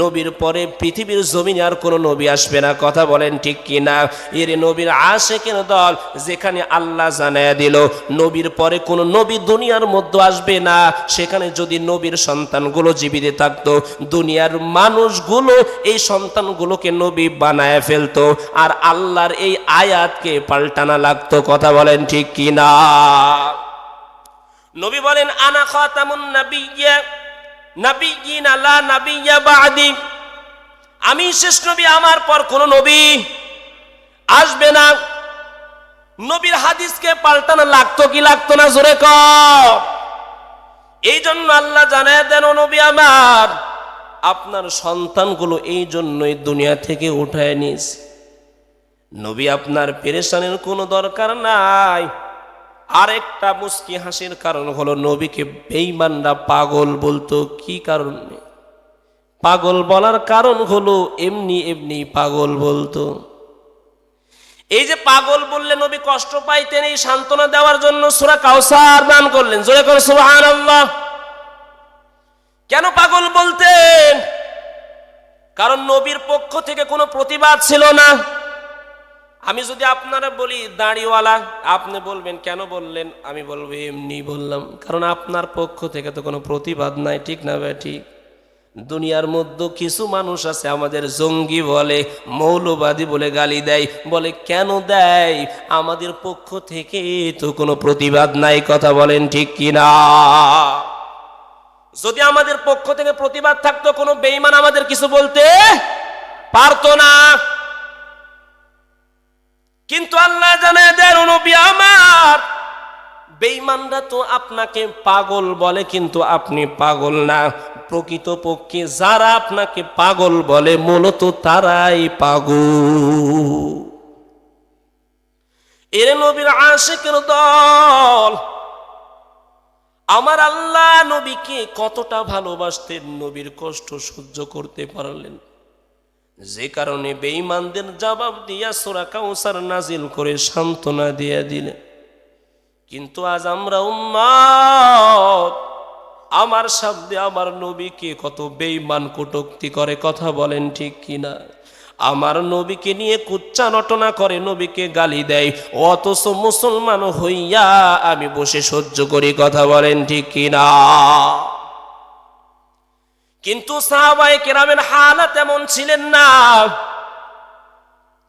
নবীর পরে পৃথিবীর জমিনে আর কোনো নবী আসবে না। কথা বলেন ঠিক কিনা? এর নবীর আশিকের দল, যেখানে আল্লাহ জানায়া দিল নবীর পরে কোনো নবী দুনিয়ার মধ্যে আসবে না, সেখানে যদি নবীর সন্তানগুলো জীবিত থাকতো, দুনিয়ার মানুষগুলো এই সন্তানগুলোকে নবী বানায় ফেলতো আর আল্লাহর এই আয়াতকে পাল্টানা লাগতো। কথা বলেন ঠিক কিনা? নবী বলেন আনা খাতামুন নাবিয়্যিনা লা নাবিয়্যা বা'দি। আমি শেষ নবী, আমার পর কোনো নবী আসবে না। নবীর হাদিসকে পাল্টানো লাগতো কি লাগতো না? জোরে কর। এই জন্য আল্লাহ জানায় দেন নবী আমার, আপনার সন্তানগুলো এই জন্যই দুনিয়া থেকে উঠায় নিয়েছে। নবী আপনার পেরেশানির কোনো দরকার নাই। আরেকটা মুস্কি হাসির কারণ হলো নবীকে বেঈমানরা পাগল বলতো। কি কারণে পাগল বলার কারণ হলো এমনি এমনি পাগল বলতো। এই যে পাগল বললে নবী কষ্ট পাইতেন, এই সান্ত্বনা দেওয়ার জন্য সূরা কাউসার দান করলেন। জোরে করে সুবহানাল্লাহ। কেন পাগল বলতেন? কারণ নবীর পক্ষ থেকে কোনো প্রতিবাদ ছিল না। আমি যদি আপনারা বলি দাড়িওয়ালা, আপনি বলবেন কেন বললেন? আমি বলবো এমনি বললাম, কারণ আপনার পক্ষ থেকে তো কোনো প্রতিবাদ নাই। ঠিক না ভাই? ঠিক। দুনিয়ার মধ্যে কিছু মানুষ আছে আমাদের জঙ্গি বলে, মৌলবাদী বলে গালি দেয়। বলে কেন দেয়? আমাদের পক্ষ থেকে তো কোনো প্রতিবাদ নাই। কথা বলেন ঠিক কিনা? যদি আমাদের পক্ষ থেকে প্রতিবাদ থাকতো, কোনো বেঈমান আমাদের কিছু বলতে পারতো না। কিন্তু আল্লাহ জানায় দেন নবী আমার, বেঈমানরা তো আপনাকে পাগল বলে কিন্তু আপনি পাগল না। প্রকৃতপক্ষে যারা আপনাকে পাগল বলে মূলত তারাই পাগল। এর নবীর আশিকের দল, আমার আল্লাহ নবীকে কতটা ভালোবাসতেন, নবীর কষ্ট সহ্য করতে পারলেন, যে কারণে বেঈমানদের জবাব দিয়া সূরা কাউসার নাজিল করে সান্ত্বনা দিয়ে দিলেন। কিন্তু আজ আমরা উম্মত, আমার সামনে আমার নবীকে কত বেঈমান কটূক্তি করে। কথা বলেন ঠিক কিনা? আমার নবীকে নিয়ে কুচ্চা নটনা করে, নবীকে গালি দেয়, অথচ মুসলমান হইয়া আমি বসে সহ্য করি। কথা বলেন ঠিক কিনা? কিন্তু সাহাবায়ে কেরামের হালাত এমন ছিলেন না।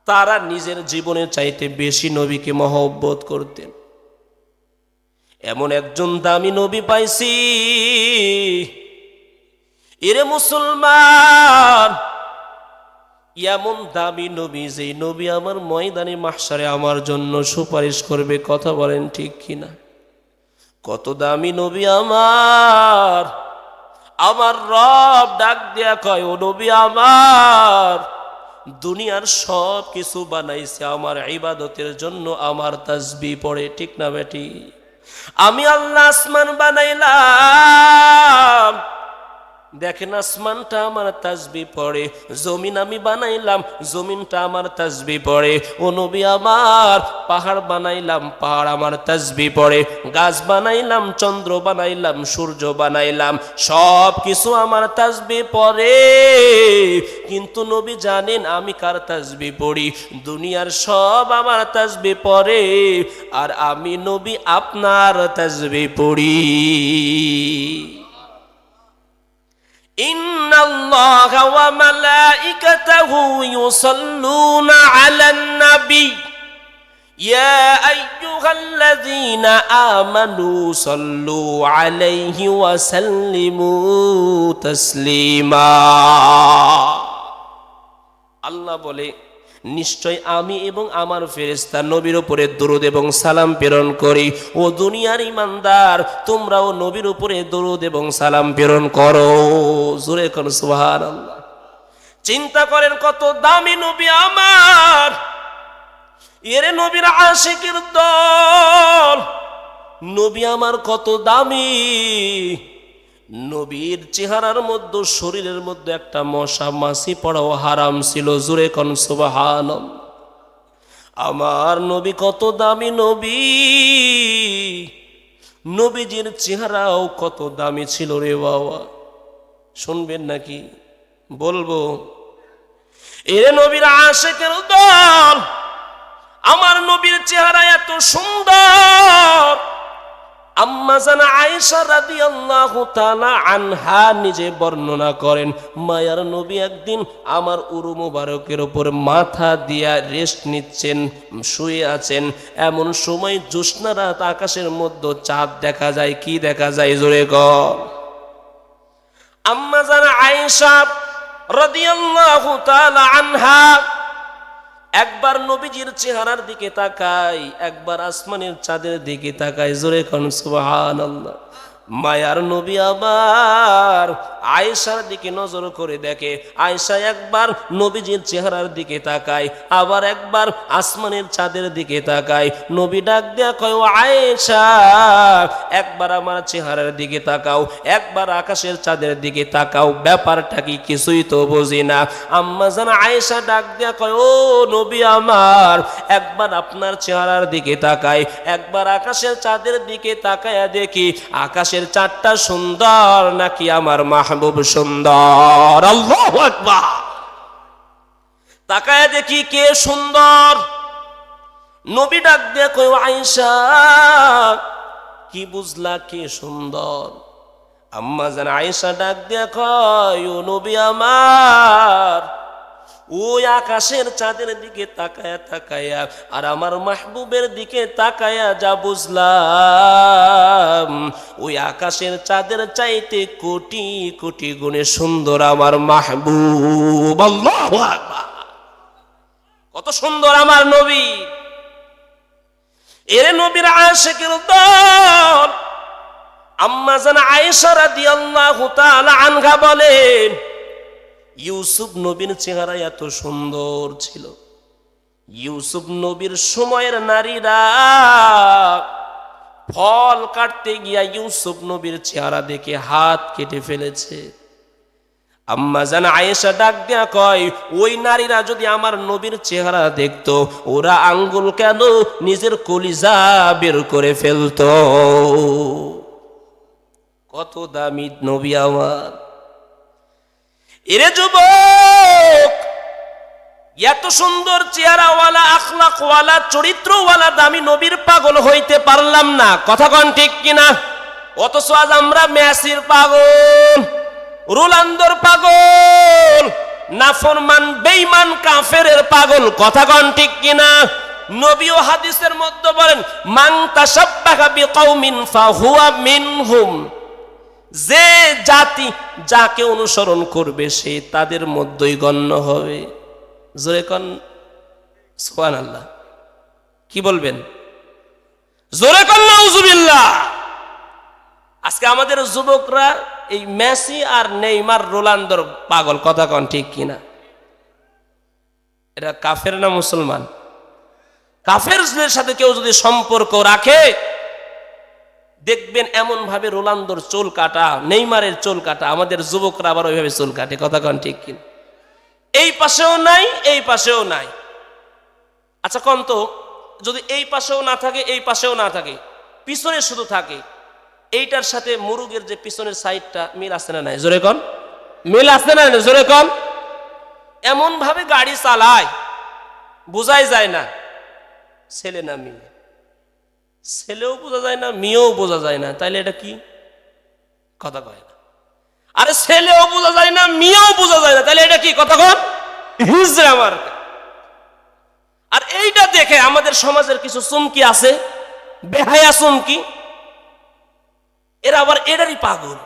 তারা নিজের জীবনের চাইতে বেশি নবীকে মহব্বত করতেন। এমন একজন দামি নবী পাইছি, এরে মুসলমান, এমন দামি নবী, যেই নবী আমার ময়দানে মাহশারে আমার জন্য সুপারিশ করবে। কথা বলেন ঠিক কিনা? কত দামি নবী আমার! আমার রব ডাক দিয়া কয়, ও নবী আমার, দুনিয়ার সব কিছু বানাইছে আমার ইবাদতের জন্য, আমার তাসবিহ পড়ে। ঠিক না বেটি? আমি আল্লাহ আসমান বানাইলাম, দেখেন আসমানটা আমার তাসবিহ পড়ে, জমিন আমি বানাইলাম, জমিনটা আমার তাসবিহ পড়ে। ও নবী আমার, পাহাড় বানাইলাম, পাহাড় আমার তাসবিহ পড়ে, গাছ বানাইলাম, চন্দ্র বানাইলাম, সূর্য বানাইলাম, সব কিছু আমার তাসবিহ পড়ে। কিন্তু নবী জানেন আমি কার তাসবিহ পড়ি? দুনিয়ার সব আমার তাসবিহ পড়ে, আর আমি নবী আপনার তাসবিহ পড়ি। ইন্নাল্লাহা ওয়া মালাইকাতাহু ইউসাল্লুনা আলান নবী ইয়া আইয়ুহাল্লাযীনা আমানু সাল্লু আলাইহি ওয়া সাল্লিমু তাসলিমা। আল্লাহ বলে, নিশ্চয় আমি এবং আমার ফেরেশতা নবীর উপরে দরুদ এবং সালাম প্রেরণ করি। ও দুনিয়ার ঈমানদার, তোমরাও নবীর উপরে দরুদ এবং সালাম প্রেরণ করো। জোরে কোন সুবহানাল্লাহ। চিন্তা করেন কত দামি নবী আমার, এর নবীর আশিকের দল। নবী আমার কত দামি, নবীর চেহারার মধ্যে, শরীরের মধ্যে একটা মশা মাছি পড়াও হারাম ছিল। জোরে কোন সুবহানাল্লাহ। আমার নবী কত দামি নবী, নবীজির চেহারাও কত দামি ছিল রে বাবা। শুনবেন নাকি? বলবো। এর নবীর আশিকের দল, আমার নবীর চেহারা এত সুন্দর। আম্মা জানা আয়েশা রাদিয়াল্লাহু তাআলা আনহা নিজে বর্ণনা করেন, মায়ার নবী একদিন আমার উরু মুবারকের উপর মাথা দিয়া রেস্ট নিচ্ছেন, শুয়ে আছেন। এমন সময় জ্যোৎস্না রাত, আকাশের মধ্যে চাঁদ দেখা যায়। কি দেখা যায়? জোরে কর। আম্মা জানা আয়েশা রাদিয়াল্লাহু তাআলা আনহা একবার নবীজির চেহারার দিকে তাকাই, একবার আসমানের চাঁদের দিকে তাকাই। জোরে কোন সুবহানাল্লাহ। মায়ার নবী আবার আয়েশার দিকে নজর করে দেখে। আয়েশা একবার নবীজির চেহারার দিকে তাকায়, আবার একবার আসমানের চাঁদের দিকে তাকায়। নবী ডাক দেয়া কয়, ও আয়েশা, একবার আমার চেহারার দিকে তাকাও, একবার আকাশের চাঁদের দিকে তাকাও, ব্যাপারটা কি? কিছুই তো বুঝি না। আম্মা জান আয়েশা ডাক দেয়া কয়, ও নবী আমার, একবার আপনার চেহারার দিকে তাকাই, একবার আকাশের চাঁদের দিকে তাকায়া দেখি আকাশের চাঁদটা সুন্দর নাকি আমার মাহবুব সুন্দর। আল্লাহু আকবার। তাকায়া দেখি কে সুন্দর। নবী ডাক দিয়ে কয়, আয়েশা, কি বুঝলা কে সুন্দর? আম্মা জান আয়েশা ডাক দিয়ে কয়, ও নবী আমার, ওই আকাশের চাঁদের দিকে তাকায়া তাকায়া আর আমার মাহবুবের দিকে তাকায়া যা বুঝলাম, ওই আকাশের চাঁদের চাইতে কোটি কোটি গুণে সুন্দর আমার মাহবুব। আল্লাহু আকবার। কত সুন্দর আমার নবী। এর নবীর আশিকের দল আম্মা জান আয়েশা রাদিয়াল্লাহু তাআলা আনহা বলেন, ইউসুফ নবীর চেহারা এত সুন্দর ছিল, ইউসুফ নবীর সময়ের নারীরা ফল কাটতে গিয়া ইউসুফ নবীর চেহারা দেখে হাত কেটে ফেলেছে। আম্মা জান আয়েশা ডাক দেয়া কয়, ওই নারীরা যদি আমার নবীর চেহারা দেখতো, ওরা আঙ্গুল কেন নিজের কলিজা বের করে ফেলতো। কত দামি নবী আমার। এরে যুবক, এত সুন্দর চেহারাওয়ালা, আখলাকওয়ালা, চরিত্রওয়ালা দামি নবীর পাগল হইতে পারলাম না, কথা কন ঠিক কিনা? অথচ আজ আমরা মেসির পাগল, রোনালদোর পাগল, নাফরমান বেঈমান কাফেরের পাগল, কথা কন ঠিক কিনা? নবী ও হাদিসের মধ্যে বলেন, মান তাশাব্বাহা বিকাউমিন ফাহুয়া মিনহুম, যে জাতি যাকে অনুসরণ করবে সে তাদের মধ্যেই গণ্য হবে। জোরে কোন সুবহানাল্লাহ। কি বলবেন? জোরে কোন নাউজুবিল্লাহ। আজকে আমাদের যুবকরা এই মেসি আর নেইমার, রোনালদোর পাগল, কথা কোন ঠিক কিনা? এরা কাফের না মুসলমান? কাফেরদের সাথে কেউ যদি সম্পর্ক রাখে, দেখবেন এমন ভাবে রোনালদোর চুল কাটা, নেইমারের চুল কাটা, আমাদের যুবকরা আবার ওইভাবে চুল কাটে, কথা কন ঠিক কিনা? এই পাশেও নাই, এই পাশেও নাই। আচ্ছা কোন তো, যদি এই পাশেও না থাকে, এই পাশেও না থাকে, পিছনে শুধু থাকে, এইটার সাথে মুরুগের যে পিছনের সাইডটা মিল আছে না নাই? জোরে কন, মিল আছে না? জোরে কন। এমন ভাবে গাড়ি চালায় বোঝাই যায় না ছেলে না মেয়ে, ছেলেও বোঝা যায় না, মেয়েও বোঝা যায় না, তাইলে এটা কি? কথা কয় না। আরে ছেলেও বোঝা যায় না, মেয়েও বোঝা যায় না, তাইলে এটা কি? কথা কন, হিজড়া মার্কা। আর এইটা দেখে আমাদের সমাজের কিছু চুমকি আছে, বেহায়া চুমকি, এরা আবার এটারই পাগল।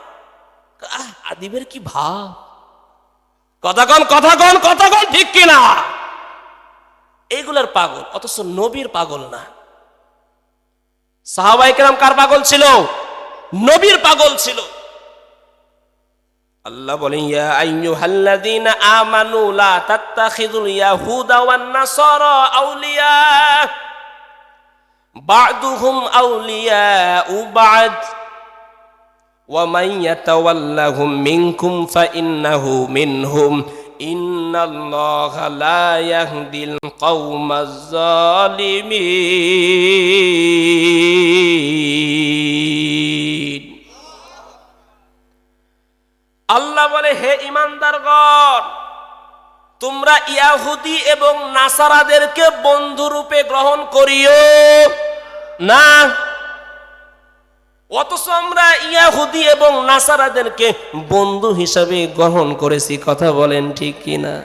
আদিবের কি ভাব, কথা কন, কথা কন, কথা কন ঠিক কিনা? এইগুলার পাগল, অথচ নবীর পাগল না। সাহাবায়ে কেরাম কার পাগল ছিল? নবীর পাগল ছিল। আল্লাহ বলেন, ইয়া আইয়ুহাল্লাযীনা আমানু লা তাত্তাখিযুল ইয়াহুদা ওয়ান নাসারা আউলিয়া বা'দুহুম আউলিয়াউ বা'দ ওয়া মান ইয়াতাওয়াল্লাহুম মিনকুম ফাইন্নাহু মিনহুম ইন্নাল্লাহা লা ইয়াহদিল কওমাজ জালিমিন। আল্লাহ বলে, হে ঈমানদারগণ, তোমরা ইহুদি এবং নাসারাদেরকে বন্ধু রূপে গ্রহণ করিও না। অথচ আমরা ইহুদি এবং নাসারাদেরকে বন্ধু হিসাবে গ্রহণ করেছি, কথা বলেন ঠিক কিনা?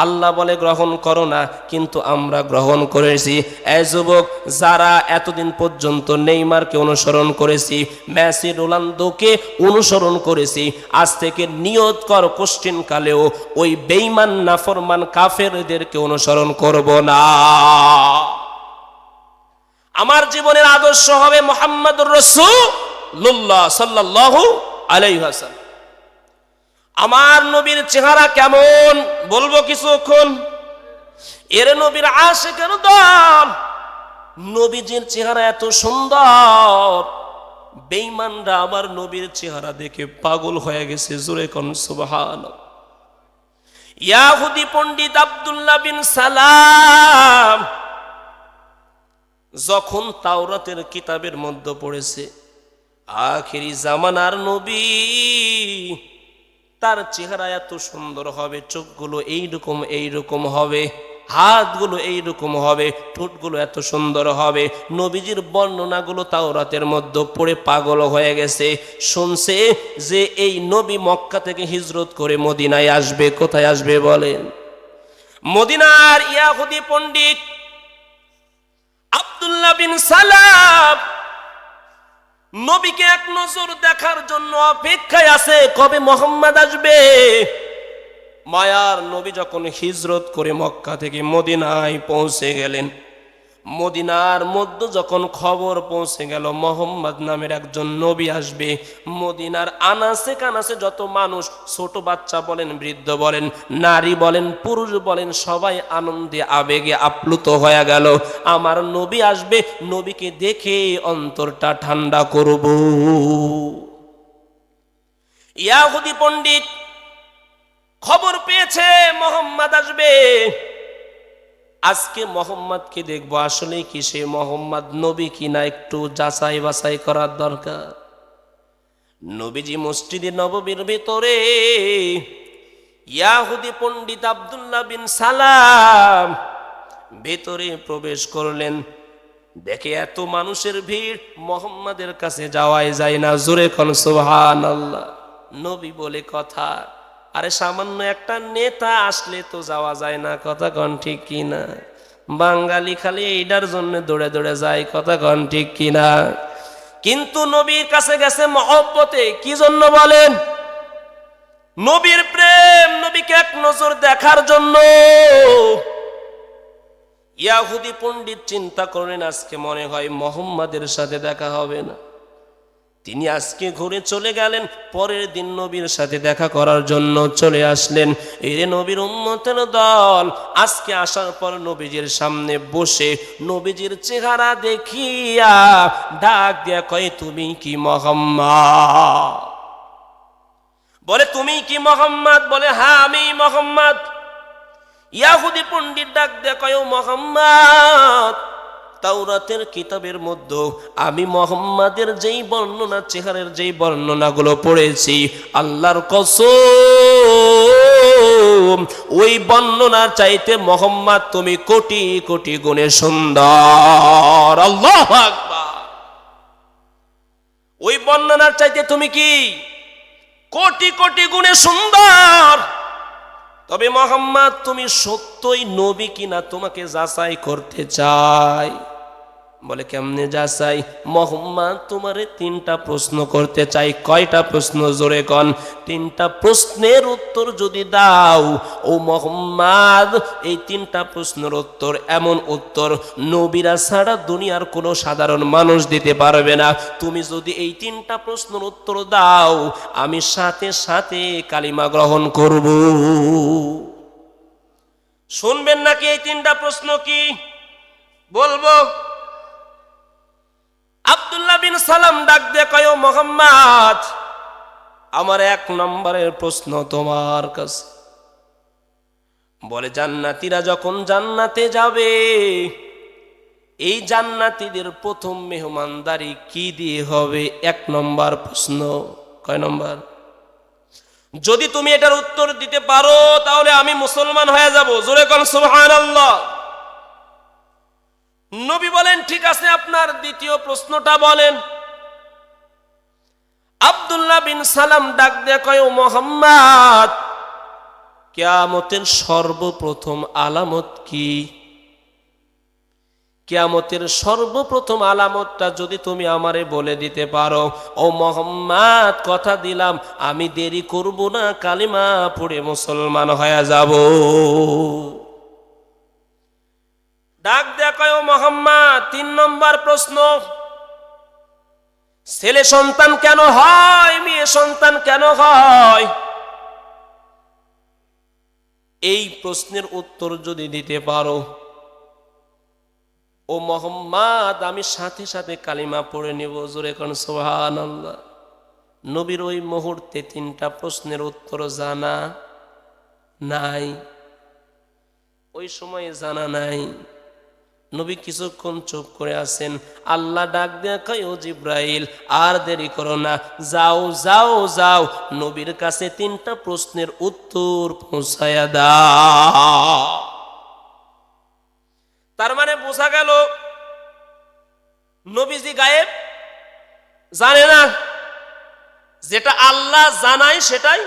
আল্লাহ বলে গ্রহণ করো না, কিন্তু আমরা গ্রহণ করেছি। এই যুবক, যারা এতদিন পর্যন্ত নেইমারকে অনুসরণ করেছি, মেসি, রোনালদোকে অনুসরণ করেছি, আজ থেকে নিয়ত কর কোশ্চিন কালেও ওই বেঈমান নাফরমান কাফেরদেরকে অনুসরণ করব না। আমার জীবনের আদর্শ হবে মুহাম্মদুর রাসূলুল্লাহ সাল্লাল্লাহু আলাইহি ওয়াসাল্লাম। আমার নবীর চেহারা কেমন বলবো কিছুক্ষণ। এর নবীর আশিকের দল, নবীজির চেহারা এত সুন্দর, বেঈমানরা আমার নবীর চেহারা দেখে পাগল হয়ে গেছে। জোরে কোন সুবহানাল্লাহ। ইহুদি পণ্ডিত আব্দুল্লাহ বিন সালাম যখন তাওরাতের কিতাবের মধ্যে পড়েছে আখিরি জামানার নবী, তার চেহারা এত সুন্দর হবে, চোখগুলো এইরকম এইরকম হবে, হাতগুলো এইরকম হবে, ঠোঁটগুলো এত সুন্দর হবে, নবীজির বর্ণনাগুলো তাওরাতের মধ্যে পড়ে পাগল হয়ে গেছে। শুনছে যে এই নবী মক্কা থেকে হিজরত করে মদিনায় আসবে। কোথায় আসবে বলেন? মদিনার ইহুদি পণ্ডিত আব্দুল্লাহ বিন সালাম নবীকে এক নজর দেখার জন্য অপেক্ষায় আছে, কবে মুহাম্মদ আসবে। মায়ার নবী যখন হিজরত করে মক্কা থেকে মদিনায় পৌঁছে গেলেন, মদিনার মধ্যে যখন খবর পৌঁছে গেল মুহাম্মদ নামের একজন নবী আসবে, মদিনার আনাসে কানাসে যত মানুষ, ছোট বাচ্চা বলেন, বৃদ্ধ বলেন, নারী বলেন, পুরুষ বলেন, সবাই আনন্দে আবেগে আপ্লুত হয়ে গেল। আমার নবী আসবে, নবীকে দেখে অন্তরটা ঠান্ডা করব। ইহুদি পণ্ডিত খবর পেয়েছে মুহাম্মদ আসবে, আজকে মোহাম্মদকে দেখবো আসলে কি সে মোহাম্মদ নবী কিনা একটু যাচাই বাছাই করার দরকার। নবীজি মসজিদে নববীর ভিতরে ইয়াহুদি পণ্ডিত আব্দুল্লাহ বিন সালাম ভেতরে প্রবেশ করলেন। দেখে এত মানুষের ভিড়, মুহাম্মাদের কাছে যাওয়াই যায় না। জোরে কোন সুবহানাল্লাহ। নবী বলে কথা, আরে সামান্য একটা নেতা আসলে তো যাওয়া যায় না, কথা কন ঠিক কিনা? বাঙালি খালি এইটার জন্য দৌড়ে দৌড়ে যায়, কথা কন ঠিক কিনা? কিন্তু নবীর কাছে গেছে মহব্বতে। কি জন্য বলেন? নবীর প্রেম, নবীকে এক নজর দেখার জন্য। ইয়াহুদি পণ্ডিত চিন্তা করেন আজকে মনে হয় মুহাম্মাদের সাথে দেখা হবে না। তিনি আজকে ঘুরে চলে গেলেন, পরের দিন নবীর সাথে দেখা করার জন্য চলে আসলেন। এই নবীর উম্মতের দল আজকে আসার পর নবীজির সামনে বসে নবীজির চেহারা দেখিয়া ডাক দিয়া কয়, তুমি কি মুহাম্মদ? বলে, তুমি কি মুহাম্মদ? বলে, হ্যাঁ আমি মুহাম্মদ। ইয়াহুদি পণ্ডিত ডাক দিয়া কয়, ও মুহাম্মদ, তাওরাতের কিতাবের মধ্যে আমি মুহাম্মাদের যেই বর্ণনা, চেহারার যেই বর্ণনাগুলো পড়েছি, আল্লাহর কসম ওই বর্ণনার চাইতে মুহাম্মদ তুমি কোটি কোটি গুণে সুন্দর। আল্লাহু আকবার। ওই বর্ণনার চাইতে তুমি কি কোটি কোটি গুণে সুন্দর। তবে মুহাম্মদ তুমি সত্যই নবী কিনা তোমাকে যাচাই করতে চাই। বলে, কেমনে যাচাই? মুহাম্মদ তোমারে 3টা প্রশ্ন করতে চাই। কয়টা প্রশ্ন? জোরে কন। 3টা প্রশ্নের উত্তর যদি দাও ও মুহাম্মদ, এই 3টা প্রশ্নের উত্তর এমন উত্তর নবীরা ছাড়া দুনিয়ার কোনো সাধারণ মানুষ দিতে পারবে না। তুমি যদি এই 3টা প্রশ্নের উত্তর দাও, আমি সাথে সাথে কালিমা গ্রহণ করব। শুনবেন নাকি এই 3টা প্রশ্ন? কি বলবো? আব্দুল্লাহ বিন সালাম ডাক দিয়ে কয়, ও মুহাম্মদ, আমার 1 নম্বরের প্রশ্ন তোমার কাছে। বলে, জান্নাতীরা যখন জান্নাতে যাবে, এই জান্নাতীদের প্রথম মেহমানদারি কি দিয়ে হবে? 1 নম্বর প্রশ্ন। কয় নম্বর? যদি তুমি এটার উত্তর দিতে পারো তাহলে আমি মুসলমান হয়ে যাব। জোরে কোন সুবহানাল্লাহ। নবী বলেন, ঠিক আছে, আপনার দ্বিতীয় প্রশ্নটা বলেন। আব্দুল্লাহ বিন সালাম ডাক দিয়ে কয়, ও মুহাম্মদ, কিয়ামতের সর্বপ্রথম আলামত কি? কিয়ামতের সর্বপ্রথম আলামতটা যদি তুমি আমারে বলে দিতে পারো, ও মুহাম্মদ, কথা দিলাম আমি দেরি করব না, কালিমা পড়ে মুসলমান হয়ে যাব। ডাক দেয়া কয়, ও মুহাম্মদ, 3 নম্বর প্রশ্ন, ছেলে সন্তান কেন হয়, মেয়ে সন্তান কেন হয়? এই প্রশ্নের উত্তর যদি দিতে পারো, ও মুহাম্মদ, আমি সাথে সাথে কালিমা পড়ে নেব। জোরে কোন সুবহানাল্লাহ। নবীর ওই মুহূর্তে 3টা প্রশ্নের উত্তর জানা নাই। ওই সময় জানা নাই। নবী কিছুক্ষণ চুপ করে আছেন। আল্লাহ ডাক দেয়া কয়, ও জিব্রাইল, আর দেরি করো না, যাও যাও যাও, নবীর কাছে 3টা প্রশ্নের উত্তর পৌঁছায়া দাও। তার মানে বোঝা গেল নবীজি গায়েব জানে না, যেটা আল্লাহ জানায় সেটাই।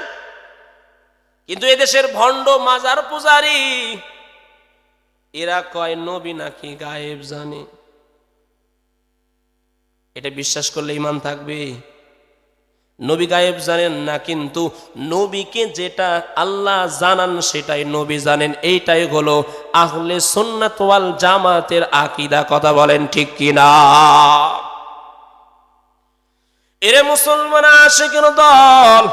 কিন্তু এদেশের ভণ্ড মাজার পূজারী এরা কয় নবী নাকি গায়েব জানে। এটা বিশ্বাস করলে ঈমান থাকবে? নবী গায়েব জানেন না, কিন্তু নবীকে যেটা আল্লাহ জানান সেটাই নবী জানেন। এইটাই হলো আহলে সুন্নাত ওয়াল জামাতের আকীদা। কথা বলেন ঠিক কিনা? এরে মুসলমান আশিকের দল,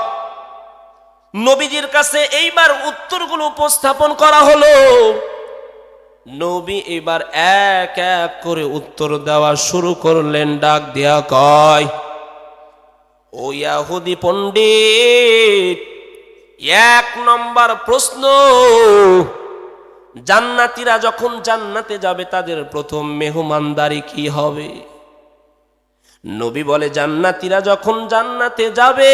নবীজির কাছে এইবার উত্তরগুলো উপস্থাপন করা হলো। নবী এবার এক এক করে উত্তর দেওয়া শুরু করলেন। ডাক দেয়া কয়, ও ইয়াহুদি পণ্ডিত, 1 নম্বর প্রশ্ন, জান্নাতীরা যখন জান্নাতে যাবে তাদের প্রথম মেহমানদারি কি হবে? নবী বলে, জান্নাতীরা যখন জান্নাতে যাবে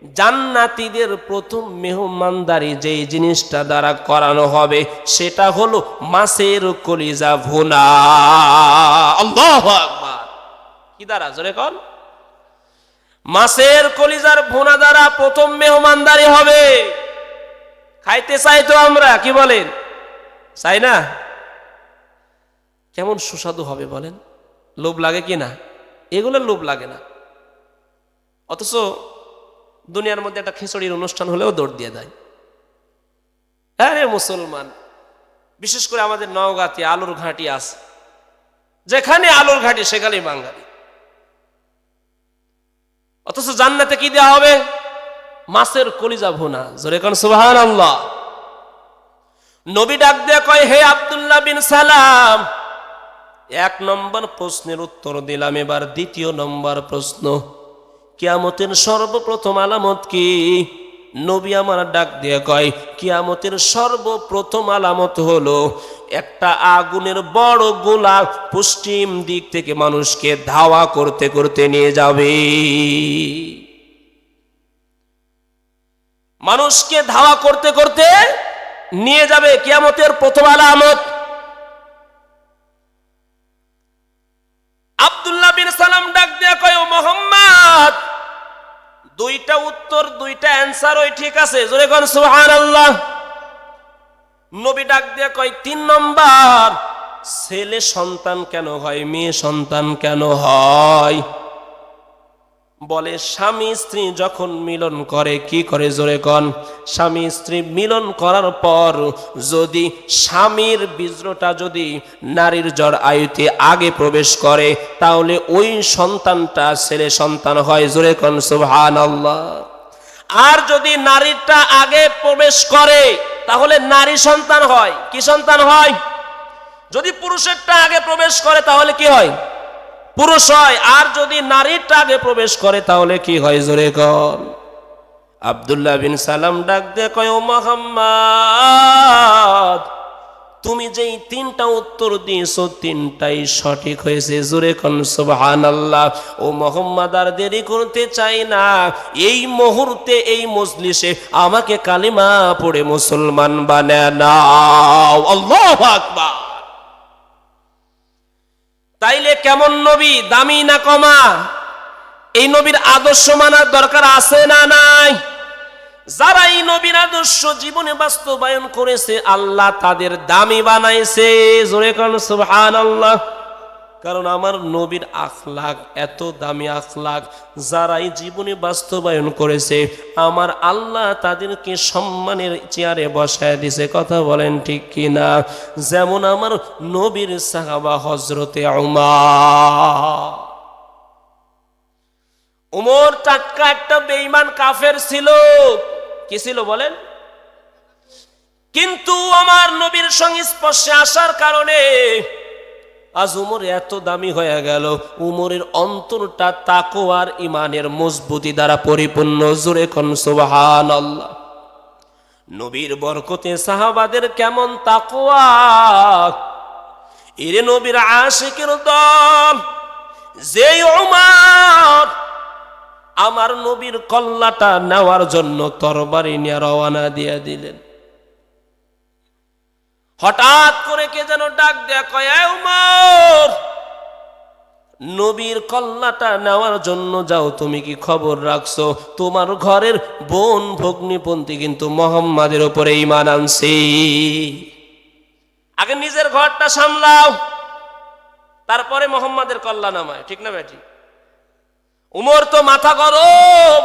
জান্নাতীদের প্রথম মেহমানদারি যেই জিনিসটা দ্বারা করানো হবে সেটা হলো মাছের কলিজা ভুনা। আল্লাহু আকবার। কি দ্বারা? জোরে কোন। মাছের কলিজার ভুনা দ্বারা প্রথম মেহমানদারি হবে। খাইতে চাই তো আমরা, কি বলেন? চাই না? কেমন সুস্বাদু হবে বলেন? লোভ লাগে কি না? এগুলোর লোভ লাগে না, অথচ দুনিয়ার মধ্যে একটা খিচুড়ির অনুষ্ঠান হলেও দৌড় দিয়ে দেয়। আরে মুসলমান, বিশেষ করে আমাদের নওগাঁতে আলুর ঘাঁটি আছে, যেখানে আলুর ঘাঁটি সেখানেই বাঙালি। অথচ জান্নাতে কি দেওয়া হবে? মাছের কলিজা ভুনা। জোরে কোন সুবহানাল্লাহ। নবী ডাক দিয়ে কয়, হে আব্দুল্লাহ বিন সালাম, এক নম্বর প্রশ্নের উত্তর দিলাম, এবার দ্বিতীয় নম্বর প্রশ্ন, কিয়ামতের সর্বপ্রথম আলামত কি? নবী আমার ডাক দিয়ে কয়, কিয়ামতের সর্বপ্রথম আলামত হলো একটা আগুনের বড় গোলা পশ্চিম দিক থেকে মানুষকে ধাওয়া করতে করতে নিয়ে যাবে। মানুষকে ধাওয়া করতে করতে নিয়ে যাবে, কিয়ামতের প্রথম আলামত। আব্দুল্লাহ বিন সালাম ডাক দিয়ে কয়, ও মুহাম্মদ, দুইটা উত্তর, দুইটা অ্যানসার ওই ঠিক আছে, জোরে কোন সুবহানাল্লাহ। নবী ডাক দিয়ে কয়, তিন নম্বর, ছেলে সন্তান কেন হয়, মেয়ে সন্তান কেন হয়? বলে, স্বামী স্ত্রী যখন মিলন করে, কি করে? জোরে কোন। স্বামী স্ত্রী মিলন করার পর যদি স্বামীর বীর্যটা যদি নারীর জড় আয়ুতে আগে প্রবেশ করে, তাহলে ওই সন্তানটা ছেলে সন্তান হয়। জোরে কোন সুবহানাল্লাহ। আর যদি নারীটা আগে প্রবেশ করে তাহলে নারী সন্তান হয়। কি সন্তান হয়? যদি পুরুষেরটা আগে প্রবেশ করে তাহলে কি হয়? পুরুষ হয়। আর যদি নারীটা আগে প্রবেশ করে তাহলে কি হয়? জোরে কোন। আব্দুল্লাহ বিন সালাম ডাক দিয়ে কয়, ও মুহাম্মদ, তুমি যেই তিনটা উত্তর দিয়েছো তিনটাই সঠিক হয়েছে। জোরে কোন সুবহানাল্লাহ। ও মুহাম্মদ, আর দেরি করতে চাই না, এই মুহূর্তে এই মজলিসে আমাকে কালিমা পড়ে মুসলমান বানায় নাও। আল্লাহু আকবার। তাইলে কেমন নবী, দামি না কমা? এই নবীর আদর্শ মানার দরকার আছে না নাই? যারা এই নবীর আদর্শ জীবনে বাস্তবায়ন করেছে, আল্লাহ তাদের দামি বানাইছে। জোরে কোন সুবহানাল্লাহ। কারণ আমার নবীর আখলাক এত দামি আখলাক, যারাই জীবনে বাস্তবায়ন করেছে আমার আল্লাহ তাদেরকে সম্মানের চেয়ারে বসায় দিছে। কথা বলেন ঠিক কিনা? যেমন আমার নবীর সাহাবা হযরতে উমর টাটকা একটা বেঈমান কাফের ছিল। কি ছিল বলেন? কিন্তু আমার নবীর সংস্পর্শে আসার কারণে আজ উমর এত দামি হয়ে গেল। উমরের অন্তরটা তাকওয়া আর ঈমানের মজবুতি দ্বারা পরিপূর্ণ। জোরে কোন সুবহানাল্লাহ। নবীর বরকতে সাহাবাদের কেমন তাকওয়া! এরে নবীর আশিকের দল, যেই উমর আমার নবীর কল্লাটা নেওয়ার জন্য তরবারি নিয়ে রওনা দিয়ে দিলেন, হঠাৎ করে কে যেন ডাক দেয়া কয়, এ উমর, নবীর কল্লাটা নেওয়ার জন্য যাও, তুমি কি খবর রাখছো তোমার ঘরের বোন ভগ্নিপন্থী কিন্তু মুহাম্মাদের উপরে ঈমান আনছে? আগে নিজের ঘরটা সামলাও, তারপরে মুহাম্মাদের কল্লা নামায়। ঠিক না বেটি? উমর তো মাথা গরম,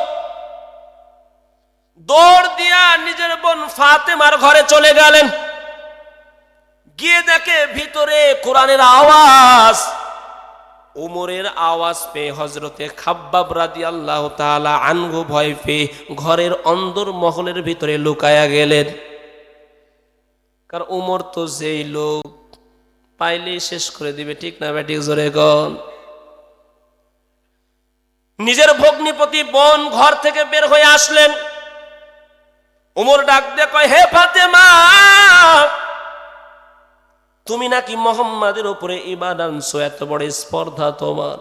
দৌড় দিয়া নিজের বোন ফাতেমার ঘরে চলে গেলেন। গিয়ে দেখে ভিতরে কোরআনের আওয়াজ। উমরের আওয়াজ পেয়ে হযরতে খাব্বাব রাদিয়াল্লাহু তাআলা আনহু ভয় পেয়ে ঘরের অন্দর মহলের ভিতরে লুকায়া গেলেন। কারণ উমর তো যেই লোক, পাইলেই শেষ করে দিবে। ঠিক না বেটি? জোরে কোন। নিজের ভগ্নিপতি বোন ঘর থেকে বের হয়ে আসলেন। উমর ডাক দিয়ে কয়, হে ফাতেমা, তুমি নাকি মুহাম্মাদের উপরে ঈমান আনছো, এত বড় স্পর্ধা তোমার?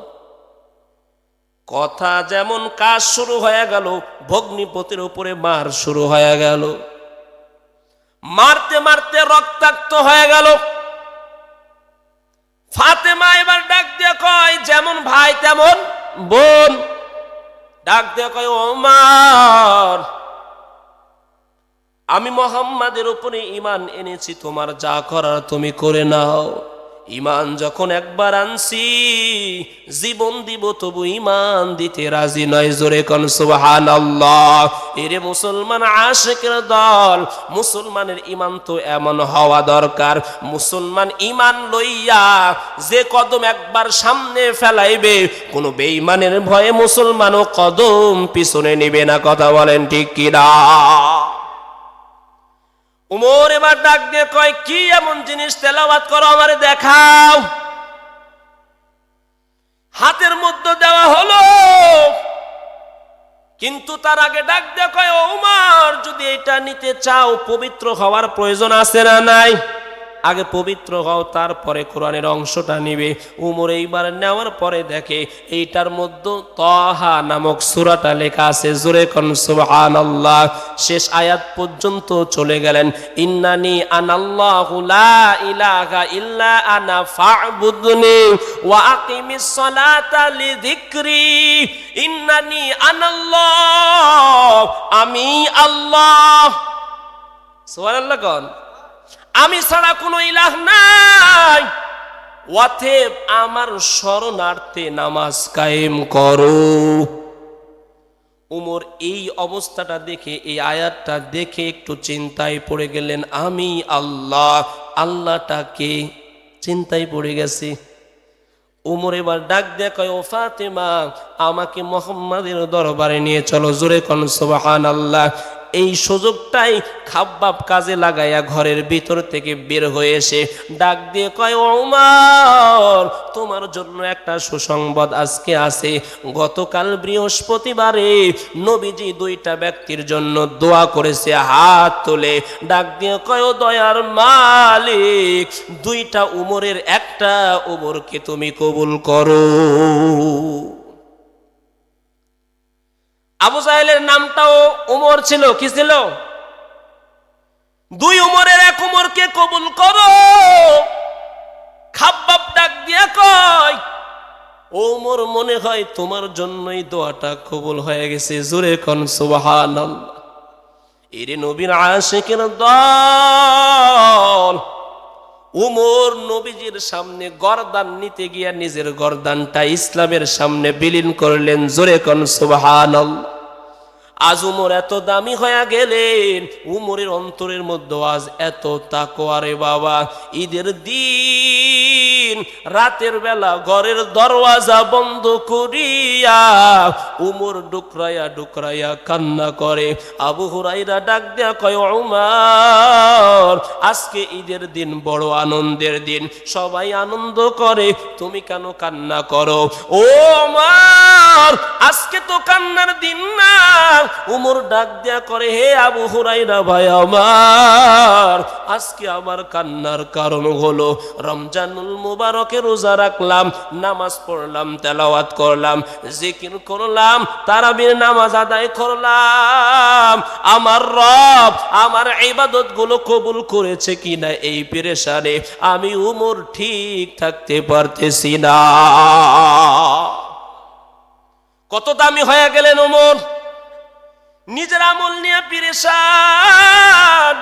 কথা যেমন কাজ শুরু হয়ে গেল, ভগ্নিপতির উপরে মার শুরু হয়ে গেল, মারতে মারতে রক্তাক্ত হয়ে গেল। ফাতেমা এবার ডাক দিয়ে কয়, যেমন ভাই তেমন বোন। ডাক দিয়ে কয়, ওমর, আমি মুহাম্মাদের উপরে ঈমান এনেছি, তোমার যা করার তুমি করে নাও। ঈমান যখন একবার আনছি, জীবন দিব তবু ঈমান দিতে রাজি নয়। জোরে কোন সুবহানাল্লাহ। এরে মুসলমান আশিকের দল, মুসলমানের ঈমান তো এমন হওয়া দরকার, মুসলমান ঈমান লইয়া যে কদম একবার সামনে ফেলাইবে, কোনো বেঈমানের ভয়ে মুসলমানও কদম পিছনে নিবে না। কথা বলেন ঠিক কিনা? উমর এবার ডাক দিয়ে কয়, কি এমন জিনিস তেলাওয়াত করো, আমারে দেখাও। হাতের মধ্যে দেওয়া হলো, কিন্তু তার আগে ডাক দিয়ে কয়, উমর, যদি এটা নিতে চাও পবিত্র হওয়ার প্রয়োজন আছে না নাই? আগে পবিত্র হও, তারপরে কোরআনের অংশটা নিবে। উমর এইবার নেওয়ার পরে দেখে এইটার মধ্যে তাহা নামক সূরাটা লেখা আছে। জোরে কোন সুবহানাল্লাহ। শেষ আয়াত পর্যন্ত চলে গেলেন। ইন্নানি আনাল্লাহু লা ইলাহা ইল্লা আনা ফা'বুদনি ওয়া আকিমিস সালাতা লিযিকরি। ইন্নানি আনাল্লাহ, আমি আল্লাহ। সুবহানাল্লাহ কোন? আমি ছাড়া কোনো ইলাহ নাই, অতএব আমার শরণার্থে নামাজ কায়েম করো। উমর এই অবস্থাটা দেখে, এই আয়াতটা দেখে একটু চিন্তায় পড়ে গেলেন। আমি আল্লাহ, আল্লাহটাকে চিন্তায় পড়ে গেছে। উমর এবার ডাক দিয়ে কয়, ও ফাতেমা, আমাকে মুহাম্মাদের দরবারে নিয়ে চলো। জোরে কোন সুবহানাল্লাহ। এই সুযোগটাই খাব্বাব কাজে লাগাইয়া ঘরের ভিতর থেকে বের হয়ে এসে ডাক দিয়ে কয়, ওমর, তোমার জন্য একটা সুসংবাদ আজকে আছে। গতকাল বৃহস্পতিবারে নবীজি দুইটা ব্যক্তির জন্য দোয়া করেছে, হাত তুলে। ডাক দিয়ে কয়, ও দয়ার মালিক, দুইটা উমরের একটা উমরকে তুমি কবুল করো। আবু জাহেলের নামটাও উমর ছিল। কি ছিল? দুই উমরের এক উমরকে কবুল করো। খাব্বাব ডাক দিয়ে কয়, ওমর, মনে হয় তোমার জন্যই দোয়াটা কবুল হয়ে গেছে। জোরে কোন সুবহানাল্লাহ। এরে নবীর আশিকের দল, উমর নবীজির সামনে গর্দান নিতে গিয়া নিজের গর্দানটা ইসলামের সামনে বিলীন করলেন। জোরে কোন সুবহানাল্লাহ। আজ উমর এত দামি হয়ে গেলেন, উমরের অন্তরের মধ্যে আজ এত তাকওয়া। রে বাবা, ঈদের দিন রাতের বেলা ঘরের দরওয়াজা বন্ধ করিয়া উমর ডুকরাইয়া ডুকরাইয়া কান্না করে। আবু হুরায়রা ডাক দেয়া কয়, উমর, আজকে ঈদের দিন, বড় আনন্দের দিন, সবাই আনন্দ করে, তুমি কেন কান্না করো? ও উমর, আজকে তো কান্নার দিন না। উমর ডাক দেয়া করে, হে আবু হুরায়রা ভাই আমার, আজকে আমার কান্নার কারণ হলো রমজানুল মুবারকে রোজা রাখলাম, নামাজ পড়লাম, তেলাওয়াত করলাম, জিকির করলাম, তারাবির নামাজ আদায় করলাম। আমার রব আমার ইবাদত গুলো কবুল করেছে কিনা এই পেরেশানে আমি উমর ঠিক থাকতে পারতেছি না। কত দামি হয়ে গেলেন উমর, নিজের আমল নিয়ে পেরেশান।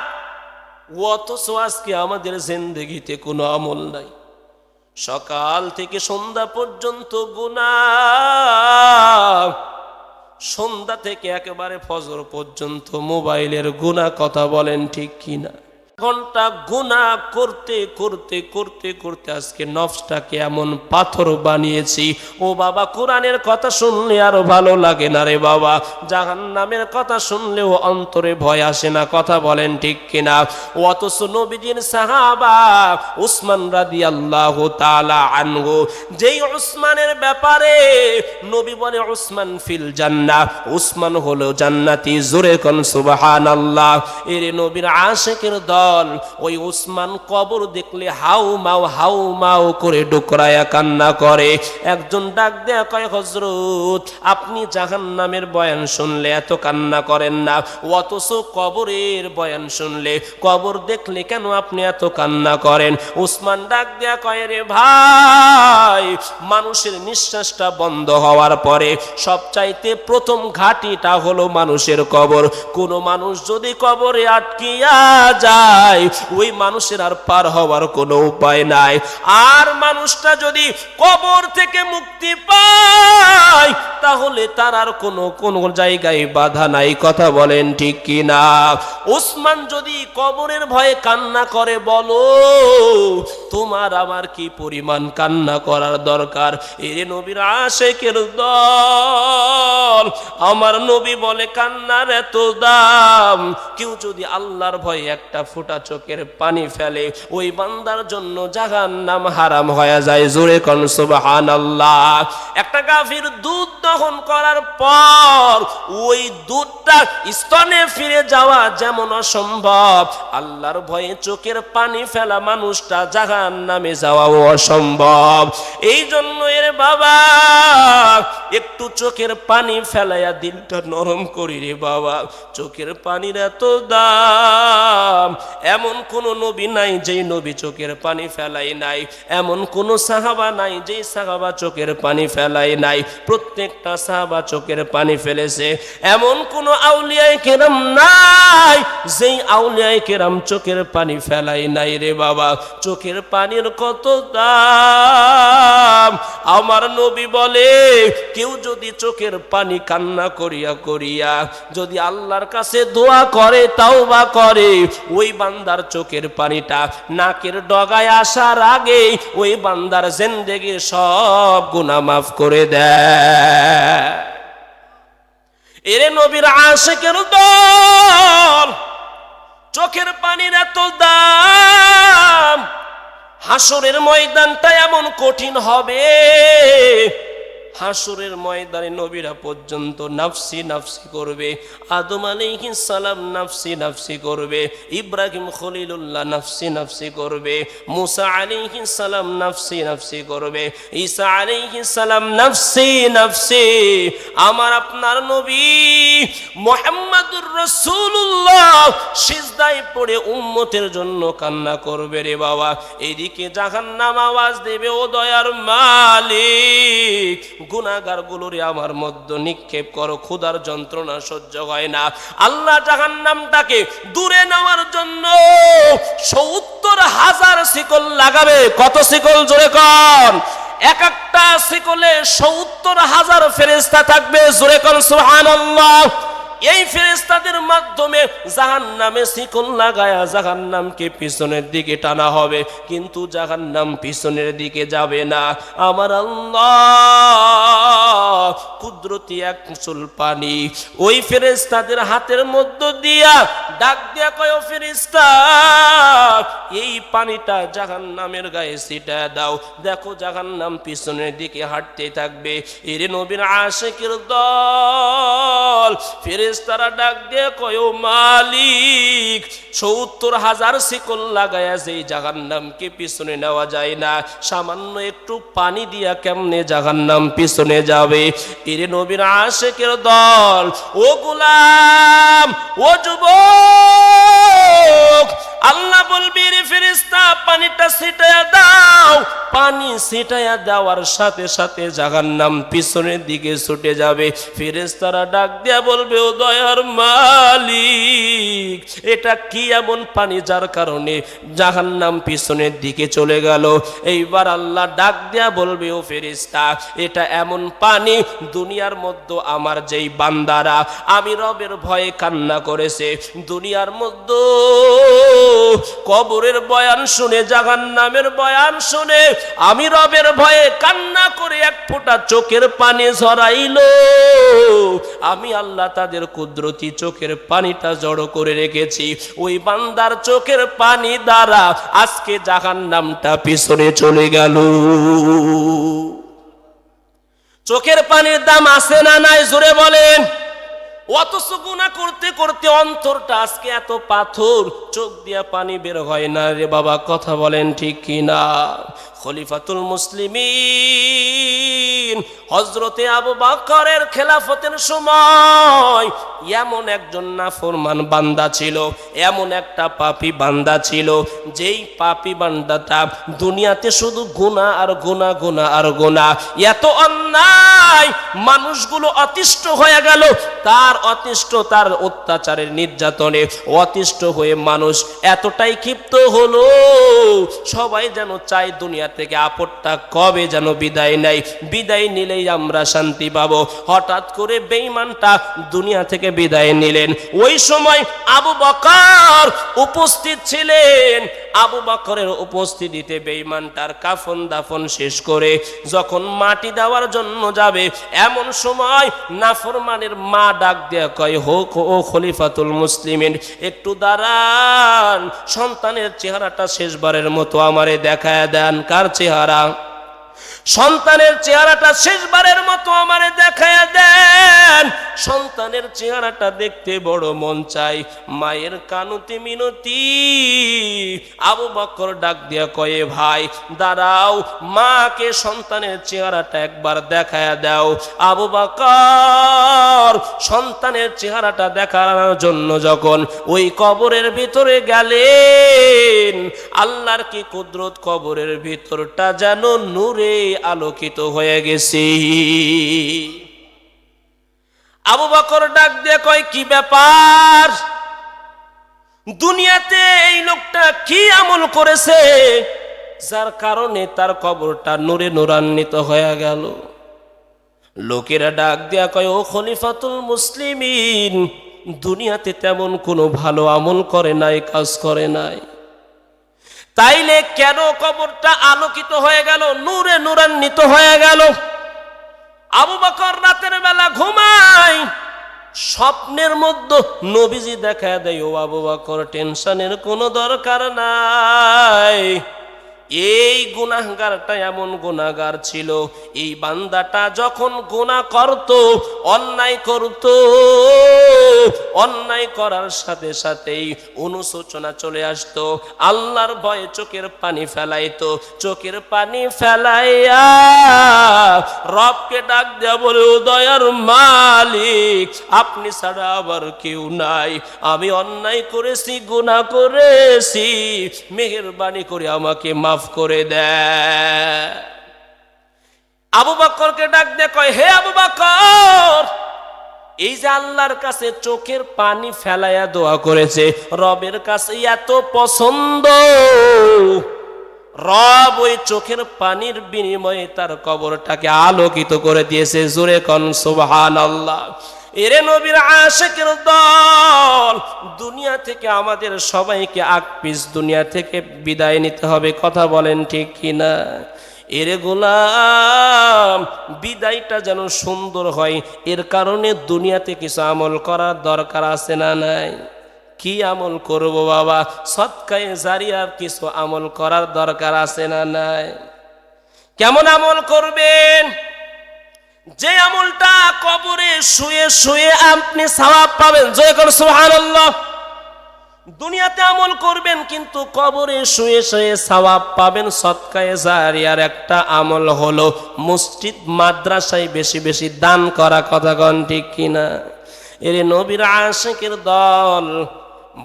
অথচ আজকে আমাদের জিন্দেগিতে কোনো আমল নাই। সকাল থেকে সন্ধ্যা পর্যন্ত গুনাহ, সন্ধ্যা থেকে একেবারে ফজর পর্যন্ত মোবাইলের গুনাহ। কথা বলেন ঠিক কিনা? ঘন্টা গুনাহ করতে করতে করতে করতে আজকে নফসটাকে এমন পাথর বানিয়েছি। ও বাবা, কোরআনের কথা শুনলে আরো ভালো লাগে না রে বাবা, জাহান্নামের কথা শুনলেও অন্তরে ভয় আসে না। কথা বলেন ঠিক কিনা? অথচ নবীজির সাহাবা উসমান রাদিয়াল্লাহু তাআলা আনহু, যেই উসমানের ব্যাপারে নবী বলে উসমান ফিল জান্নাহ, উসমান হলো জান্নাতি। জোরে কোন সুবহানাল্লাহ। এর নবীর আশিকের দল, দল ওই উসমান কবর দেখলে হাউ মাউ করে ডুকরায়া কান্না করে। একজন ডাক দেয়া কয়, হযরত আপনি জাহান্নামের বয়ান শুনলে এত কান্না করেন না, অথচ কবরের বয়ান শুনলে, কবর দেখলে কেন আপনি এত কান্না করেন? উসমান ডাক দেয়া কয়, রে ভাই, মানুষের নিঃশ্বাসটা বন্ধ হওয়ার পরে সবচাইতে প্রথম ঘাটিটা হলো মানুষের কবর। কোনো মানুষ যদি কবরে আটকিয়া যায়, ওই মানুষের আর পার হওয়ার কোনো উপায় নাই। আর মানুষটা যদি কবর থেকে মুক্তি পায়, তাহলে তার আর কোনো জায়গায় বাধা নাই। কথা বলেন ঠিক কি না? ওসমান যদি কবরের ভয়ে কান্না করে, বলো তোমার আমার কি পরিমাণ কান্না করার দরকার? এরে নবীর আশিকের দল, আমার নবী বলে কান্নার এত দাম, কেউ যদি আল্লাহর ভয়ে একটা ফোঁটা চোখের পানি ফেলে, ওই বান্দার জন্য জাহান্নাম হারাম হয়ে যায়। জোরে কোন সুবহানাল্লাহ। একটা কাফির দুধ দহন করার পর ওই দুধটা স্তনে ফিরে যাওয়া যেমন অসম্ভব, আল্লাহর ভয়ে চোখের পানি ফেলা মানুষটা জাহান্নামে যাওয়াও অসম্ভব। এই জন্য এর বাবা, একটু চোখের পানি ফেলাইয়া দিলটা নরম করি রে বাবা। চোখের পানির এত দাম, এমন কোন নবী নাই যেই নবী চোখের পানি ফেলাই নাই, এমন কোন সাহাবা নাই যেই সাহাবা চোখের পানি ফেলাই নাই। প্রত্যেকটা সাহাবা চোখের পানি ফেলেছে। এমন কোন আউলিয়ায়ে কেরাম নাই যেই আউলিয়ায়ে কেরাম চোখের পানি ফেলাই নাই রে বাবা। চোখের পানির কত দাম! আমার নবী বলে, কেউ যদি চোখের পানি কান্না করিয়া করিয়া যদি আল্লাহর কাছে দোয়া করে, তাওবা করে, ওই বান্দার চোখের পানিটা নাকের ডগায় আসার আগে ওই বান্দার জিন্দেগির সব গুনাহ মাফ করে দেয়। এরে নবীর আশিকের দল, চোখের পানির এত দাম, হাসরের ময়দানটা এমন কঠিন হবে, হাসরের ময়দানে নবীরা পর্যন্ত নাফসি নাফসি করবে। আদম আলাইহিস সালাম নাফসি নাফসি করবে, ইব্রাহিম খলিলুল্লাহ নাফসি নাফসি করবে, মুসা আলাইহিস সালাম নাফসি নাফসি করবে, ঈসা আলাইহিস সালাম নাফসি নাফসি। আমার আপনার নবী মুহাম্মদুর রাসূলুল্লাহ সিজদায় পড়ে উম্মতের জন্য কান্না করবে রে বাবা। এদিকে জাহান্নাম আওয়াজ দেবে, ও দয়ার মালিক, গুনাহগার গুলোরে আমার মধ্যে নিক্ষেপ করো, ক্ষুধার যন্ত্রণা সহ্য হয় না। আল্লাহ জাহান্নামটাকে দূরে নেওয়ার জন্য ৭০,০০০ শিকল লাগাবে। কত শিকল? জোরে কোন। এক একটা শিকলে ৭০,০০০ ফেরেশতা থাকবে। জোরে কোন সুবহানাল্লাহ। এই ফেরেশতাদের মাধ্যমে জাহান্নামে শিকল লাগায়া জাহান্নামকে পিছনের দিকে টানা হবে, কিন্তু জাহান্নাম পিছনের দিকে যাবে না। আমার আল্লাহ কুদরতি এক চুল পানি ওই ফেরেশতাদের হাতের মধ্য দিয়া ডাক দিয়া কয়, ফেরেশতা, এই পানিটা জাহান্নামের গায়ে ছিটায় দাও। দেখো জাহান্নাম পিছনের দিকে হাঁটতে থাকবে। এরে নবীর আশিকের দল, ফেরেশতারা ডাক দিয়ে কয়, ও মালিক, ৭০,০০০ শিকল লাগায়া যেই জাহান্নামকে পিছনে নেওয়া যায় না, সামান্য একটু পানি দিয়া কেমনে জাহান্নাম পিছনে যাবে? এরে নবীর আশিকের দল, ও গোলাম, ও যুবক, আল্লাহ বলবি, রে ফেরেশতা, পানিটা ছিটায়া দাও। পানি ছিটায়া দেওয়ার সাথে সাথে জাহান্নাম পিছনের দিকে ছুটে যাবে। ফেরেশতারা ডাক দিয়া বলবে, ও দয়ার মালিক, এটা কি এমন পানি যার কারণে জাহান্নাম পিছনের দিকে চলে গেল? এইবার আল্লাহ ডাক দিয়া বলবে, ও ফেরেশতা, এটা এমন পানি, দুনিয়ার মধ্যে আমার যেই বান্দারা আমি রবের ভয়ে কান্না করেছে, দুনিয়ার মধ্যে কবরের বয়ান শুনে, জাহান্নামের বয়ান শুনে আমি রবের ভয়ে কান্না করে এক ফোঁটা চোখের পানি ঝরাইলো, আমি আল্লাহ তাদের কুদরতি চোখের পানিটা জড়ো করে রেখেছি। ওই বান্দার চোখের পানি দ্বারা আজকে জাহান্নামটা পিছনে চলে গেল। চোখের পানির দাম আছে না নাই? জোরে বলেন। অথচ গুনাহ করতে করতে অন্তরটা আজকে এত পাথর, চোখ দিয়া পানি বের হয় না রে বাবা, কথা বলেন ঠিক কিনা? খলিফাতুল মুসলিমিন হযরতে আবু বকরের খেলাফতের সময় এমন একজন নাফরমান বান্দা ছিল, এমন একটা পাপী বান্দা ছিল, যেই পাপী বান্দাটা দুনিয়াতে শুধু গুনাহ আর গুনাহ, গুনাহ আর গুনাহ, এত অন্যায়, মানুষগুলো অতিষ্ঠ হয়ে গেল তার তার অত্যাচারের নির্যাতনে অতিষ্ঠ হয়ে মানুষ এতটাই ক্ষিপ্ত হলো, সবাই যেন চায় দুনিয়া থেকে আপদটা কবে যেন বিদায় নেয়, বিদায় নিলেই আমরা শান্তি পাবো। হঠাৎ করে বেঈমানটা দুনিয়া থেকে বিদায় নিলেন। ওই সময় আবু বকর উপস্থিত ছিলেন। আবু বকরের উপস্থিতিতে বেঈমানটার কাফন দাফন শেষ করে যখন মাটি দেওয়ার জন্য যাবে, এমন সময় নাফরমানের মা ডাক দেয়া কয়, হোক ও খলিফাতুল মুসলিমিন, একটু দাঁড়ান, সন্তানের চেহারাটা শেষবারের মতো আমারে দেখায় দেন। কার চেহারা? সন্তানের চেহারাটা শেষবারের মতো আমারে দেখায় দেন। সন্তানের চেহারাটা দেখতে বড় মন চাই। মায়ের কানুতি মিনতি আবু বকর ডাক দিয়া কয়ে, ভাই দাঁড়াও, মাকে সন্তানের চেহারাটা একবার দেখায় দাও। আবু বকর সন্তানের চেহারাটা দেখানোর জন্য যখন ওই কবরের ভিতরে গেলেন, আল্লাহর কি কুদরত, কবরের ভিতরটা যেন নূরে আলোকিত হয়ে গেছে। আবু বকর ডাক দিয়ে কয়, কি ব্যাপার? দুনিয়াতে এই লোকটা কি আমল করেছে যার কারণে তার কবরটা নূরে নূরান্বিত হয়ে গেল? লোকেরা ডাক দিয়া কয়, ও খলিফাতুল মুসলিমিন, দুনিয়াতে তেমন কোনো ভালো আমল করে নাই, কাজ করে নাই, তাইলে কেন কবরটা আলোকিত হয়ে গেল, নূরে নূরান্বিত হয়ে গেল? আবু বকর রাতের বেলা ঘুমায়, স্বপ্নের মধ্যে নবীজি দেখা দেয়, ও আবু বকর টেনশনের কোনো দরকার নাই, এই গুনাহগারটা এমন গুনাহগার ছিল, এই বান্দাটা যখন গুনাহ করত, অন্যায় করত, অন্যায় করার সাথে সাথেই অনুশোচনা চলে আসতো, আল্লাহর ভয়ে চোখের পানি ফেলাইতো, চোখের পানি ফেলাইয়া রবকে ডাক দেয়া বলে, ও দয়ার মালিক, আপনি ছাড়া আবার কেউ নাই, আমি অন্যায় করেছি, গুনাহ করেছি, মেহেরবানি করে আমাকে মাফ করে দেয়। আবু বকরকে ডাক দিয়ে কয়, হে আবু বকর, এই যে আল্লাহর কাছে চোখের পানি ফেলাইয়া দোয়া করেছে, রবের কাছে এত পছন্দ, রব ওই চোখের পানির বিনিময়ে তার কবরটাকে আলোকিত করে দিয়েছে। জোরে কোন সুবহানাল্লাহ। এরে নবীর আশিকের দল, দুনিয়া থেকে আমাদের সবাইকে আকপিস দুনিয়া থেকে বিদায় নিতে হবে, কথা বলেন ঠিক কিনা? এরে গোলাম, বিদায়টা যেন সুন্দর হয়, এর কারণে দুনিয়াতে কিছু আমল করার দরকার আছে না নাই? কি আমল করব বাবা? সদকায়ে জারিয়ার কিছু আমল করার দরকার আছে না নাই? কেমন আমল করবেন? যে আমলটা কবরে শুয়ে শুয়ে আপনি সওয়াব পাবেন। জয় করুন সুবহানাল্লাহ। দুনিয়াতে আমল করবেন কিন্তু কবরে শুয়ে শুয়ে সওয়াব পাবেন। সদকায়ে জারিয়ার একটা আমল হলো মসজিদ মাদ্রাসায় বেশি বেশি দান করা, কথা কোন ঠিক কিনা? এর নবীর আশিকের দল,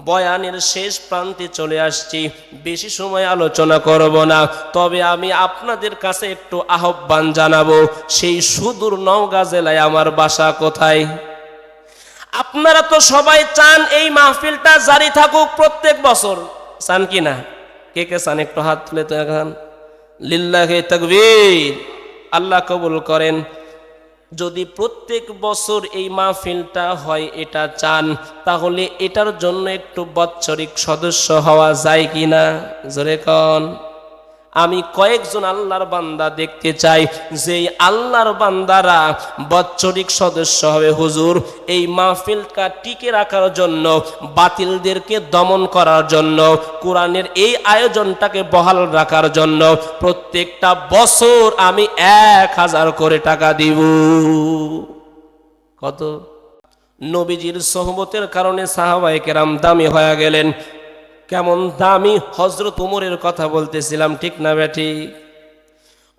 বয়ানের শেষ প্রান্তে চলে আসছি, বেশি সময় আলোচনা করব না, তবে আমি আপনাদের কাছে একটু আহ্বান জানাবো। সেই সুদূর নওগাঁ জেলায় আমার বাসা কোথায়? আপনারা তো সবাই চান এই মাহফিলটা জারি থাকুক প্রত্যেক বছর, চান কি না? কে কে চান একটু হাত তুলে তো এখন। লিল্লাহি তাকবীর। আল্লাহ কবুল করেন। যদি প্রত্যেক বছর এই মাহফিলটা হয় এটা চান, তাহলে এটার জন্য একটু বাৎসরিক সদস্য হওয়া যায় কিনা? জোরে কোন। আমি কয়েকজন আল্লাহর বান্দা দেখতে চাই, যে আল্লাহর বান্দারা বাৎসরিক সদস্য হবে। হুজুর, এই মাহফিলটা টিকে রাখার জন্য, বাতিলদেরকে দমন করার জন্য, কোরআনের এই আয়োজনটাকে বহাল রাখার জন্য প্রত্যেকটা বছর আমি 1000 করে টাকা দিব। কত? নবীজির সোহবতের কারণে সাহাবায়ে কেরাম দামি হয়ে গেলেন। কেমন দামি? হযরত উমরের কথা বলতেছিলাম, ঠিক না বেটি?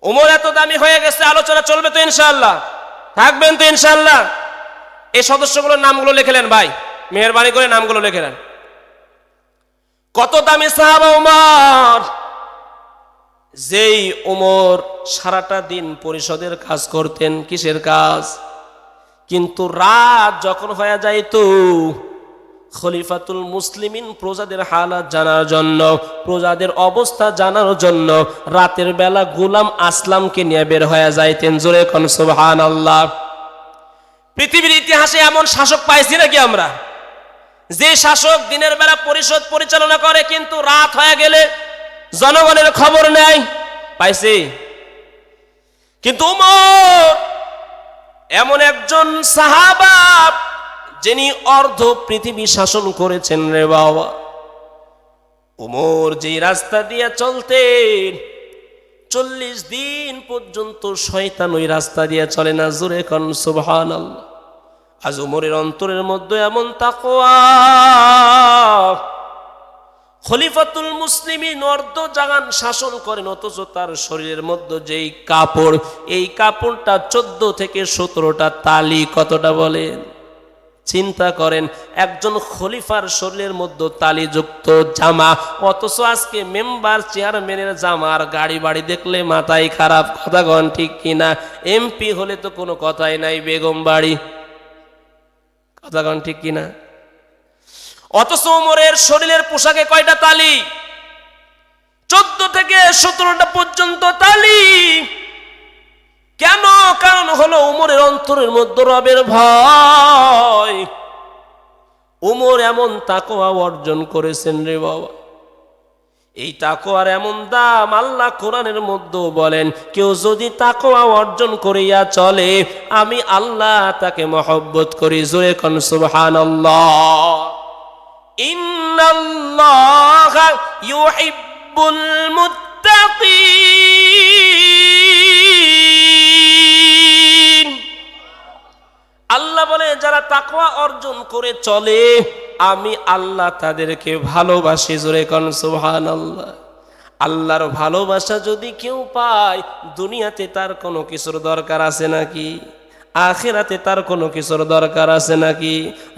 উমর এত দামি হয়ে গেছে, আলোচনা চলবে তো ইনশাআল্লাহ? থাকবেন তো ইনশাআল্লাহ? এই সদস্যগুলোর নামগুলো লিখে নেন ভাই, মেহেরবানি করে নামগুলো লিখে নেন। কত দামি সাহাবা উমর! যেই উমর সারাটা দিন পরিষদের কাজ করতেন। কিসের কাজ? কিন্তু রাত যখন হয়ে যাইত, খলিফাতুল মুসলিমিন প্রজাদের হালাত জানার জন্য, প্রজাদের অবস্থা জানার জন্য রাতের বেলা গোলাম আসলামকে নিয়ে বের হয়ে যাইতেন। জোরে কোন সুবহানাল্লাহ। পৃথিবীর ইতিহাসে এমন শাসক পাইছি নাকি আমরা, যে শাসক দিনের বেলা পরিষদ পরিচালনা করে কিন্তু রাত হয়ে গেলে জনগণের খবর নেয়? পাইছি? কিন্তু উমর এমন একজন সাহাবা যিনি অর্ধ পৃথিবী শাসন করেছেন রে বাবা। উমর যেই রাস্তা দিয়ে চলতেন 40 দিন পর্যন্ত শয়তান ওই রাস্তা দিয়ে চলে না। জোরে কোন সুবহানাল্লাহ। আজ উমরের অন্তরের মধ্যে এমন তাকওয়া, খলিফাতুল মুসলিমিন অর্ধ জাগান শাসন করেন, অথচ তার শরীরের মধ্যে যেই কাপড়, এই কাপড়টা 14 থেকে 17টা তালি। কতটা বলেন? চিন্তা করেন, একজন খলিফার শরীরের মধ্যে তালিযুক্ত জামা, অথচ আজকে মেম্বার চেয়ারম্যানের জামার গাড়ি বাড়ি দেখলে মাথায় খারাপ। কথা কন ঠিক কিনা? এমপি হলে তো কোনো কথাই নাই, বেগম বাড়ি। কথা কন ঠিক কিনা? অথচ ওমরের শরীরের পোশাকে কয়টা তালি? 14 থেকে 17টা পর্যন্ত তালি। কেন? কারণ হলো উমরের অন্তরের মধ্যে রবের ভয়। উমর এমন তাকওয়া অর্জন করেছেন রে বাবা। এই তাকওয়ার এমন দাম আল্লাহ কোরআনের মধ্যে বলেন, কেউ যদি তাকওয়া অর্জন করিয়া চলে, আমি আল্লাহ তাকে মহব্বত করি। জোরে কোন সুবহানাল্লাহ। ইন্নাল্লাহা ইউহিব্বুল মুত্তাকিন। আল্লাহ বলে, যারা তাকওয়া অর্জন করে চলে, আমি আল্লাহ তাদেরকে ভালোবাসি। জোরে কোন সুবহানাল্লাহ। আল্লাহর ভালোবাসা যদি কেউ পায়, দুনিয়াতে তার কোনো কিছুর দরকার আছে নাকি? আখিরাতে তার কোনো কিছুর দরকার আছে নাকি?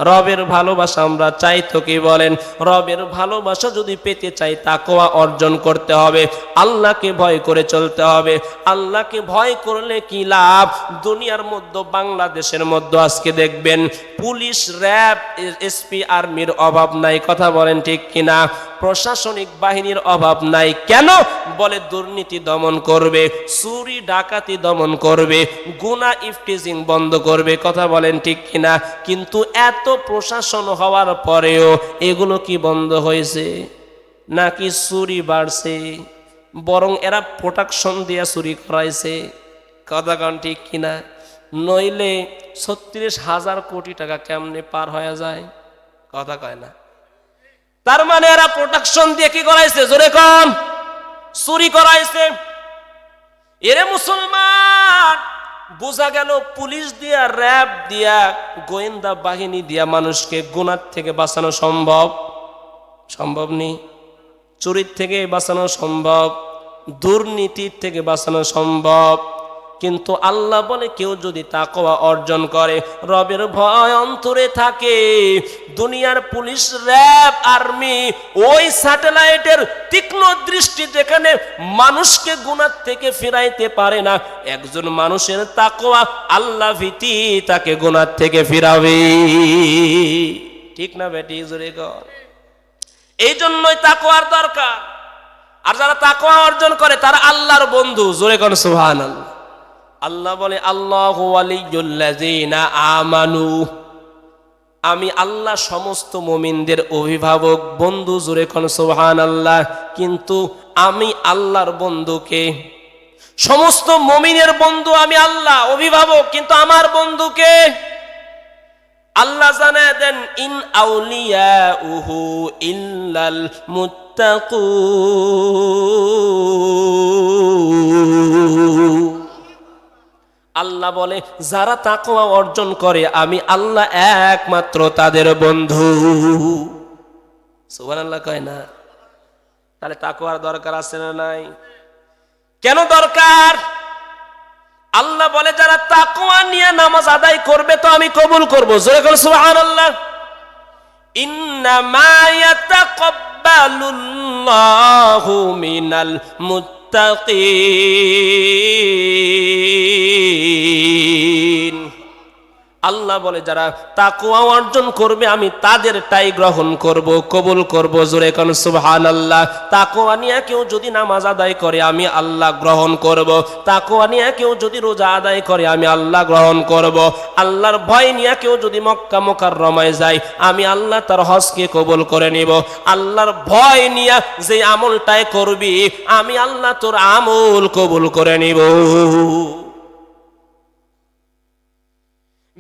রবের ভালোবাসা আমরা চাই তো কি বলেন? রবের ভালোবাসা যদি পেতে চাই, তাকওয়া অর্জন করতে হবে, আল্লাহকে ভয় করে চলতে হবে। আল্লাহকে ভয় করলে কি লাভ? দুনিয়ার মধ্যে, বাংলাদেশের মধ্যে আজকে দেখবেন পুলিশ, র্যাব, এসপি, আর্মির অভাব নাই। কথা বলেন ঠিক কিনা? প্রশাসনিক বাহিনীর অভাব নাই। কেন? বলে দুর্নীতি দমন করবে, চুরি ডাকাতি দমন করবে, গুনাহ ইফটিজিং বন্ধ করবে। কথা বলেন ঠিক কিনা? কিন্তু এত প্রশাসন হওয়ার পরেও এগুলো কি বন্ধ হয়েছে? নাকি চুরি বাড়ছে? বরং এরা প্রোটেকশন দিয়ে চুরি করাইছে। কথা কন ঠিক কিনা? নইলে 36,000 কোটি টাকা কেমনে পার হয়ে যায়? কথা কয় না। তার মানে এরা প্রোটেকশন দিয়ে কি করাইছে? জোরে কন। চুরি করাইছে। এরে মুসলমান, বোঝা গেল পুলিশ দিয়া, র্যাব দিয়া, গোয়েন্দা বাহিনী দিয়া মানুষকে গুনাহ থেকে বাঁচানো সম্ভব? সম্ভব নেই। চুরির থেকে বাঁচানো সম্ভব, দুর্নীতির থেকে বাঁচানো সম্ভব। কিন্তু আল্লাহ বলে, কেউ যদি তাকওয়া অর্জন করে, রবের ভয় অন্তরে থাকে, দুনিয়ার পুলিশ, র্যাব, আর্মি ওই স্যাটেলাইটের তীক্ষ্ণ দৃষ্টি যেখানে মানুষকে গুনাহ থেকে ফিরাইতে পারে না, একজন মানুষের তাকওয়া, আল্লাহ ভীতি তাকে গুনাহ থেকে ফিরাবে। ঠিক না বেটি? জোরে কর। এই জন্যই তাকওয়ার দরকার। আর যারা তাকওয়া অর্জন করে তারা আল্লাহর বন্ধু। জোরে কর সুবহানাল্লাহ। আল্লাহ বলে, আল্লাহু ওয়ালিয়ুল্লাযীনা আমানু। আমি আল্লাহ সমস্ত মুমিনদের অভিভাবক, বন্ধু। জোরে কোন সুবহানাল্লাহ। কিন্তু আমি আল্লাহর বন্ধুকে, সমস্ত মুমিনের বন্ধু আমি আল্লাহ, অভিভাবক, কিন্তু আমার বন্ধুকে আল্লাহ জানায় দেন, ইন আউলিয়াউহু ইল্লাল মুত্তাকুন। আল্লাহ আল্লাহ বলে যারা তাকওয়া অর্জন করে আমি আল্লাহ একমাত্র তাদের বন্ধু। সুবহানাল্লাহ কয় না? তাহলে তাকওয়ার দরকার আছে না নাই? কেন দরকার? আল্লাহ বলে যারা তাকওয়া নিয়ে নামাজ আদায় করবে তো আমি কবুল করব। জোরে বল সুবহানাল্লাহ। ইন্নামা ইয়াতাকাব্বালুল্লাহু মিনাল মুত্তাকিন। আল্লাহ বলে যারা তাকওয়া অর্জন করবে আমি তাদেরটাই গ্রহণ করব, কবুল করব। জোরে কোন সুবহানাল্লাহ। তাকওয়া নিয়ে কেউ যদি নামাজ আদায় করে আমি আল্লাহ গ্রহণ করব। তাকওয়া নিয়ে কেউ যদি রোজা আদায় করে আমি আল্লাহ গ্রহণ করব। আল্লাহর ভয় নিয়ে কেউ যদি মক্কা মুকাররমায় যায় আমি আল্লাহ তার হজকে কবুল করে নিব। আল্লাহর ভয় নিয়ে যে আমলটাই করবি আমি আল্লাহ তোর আমল কবুল করে নিব।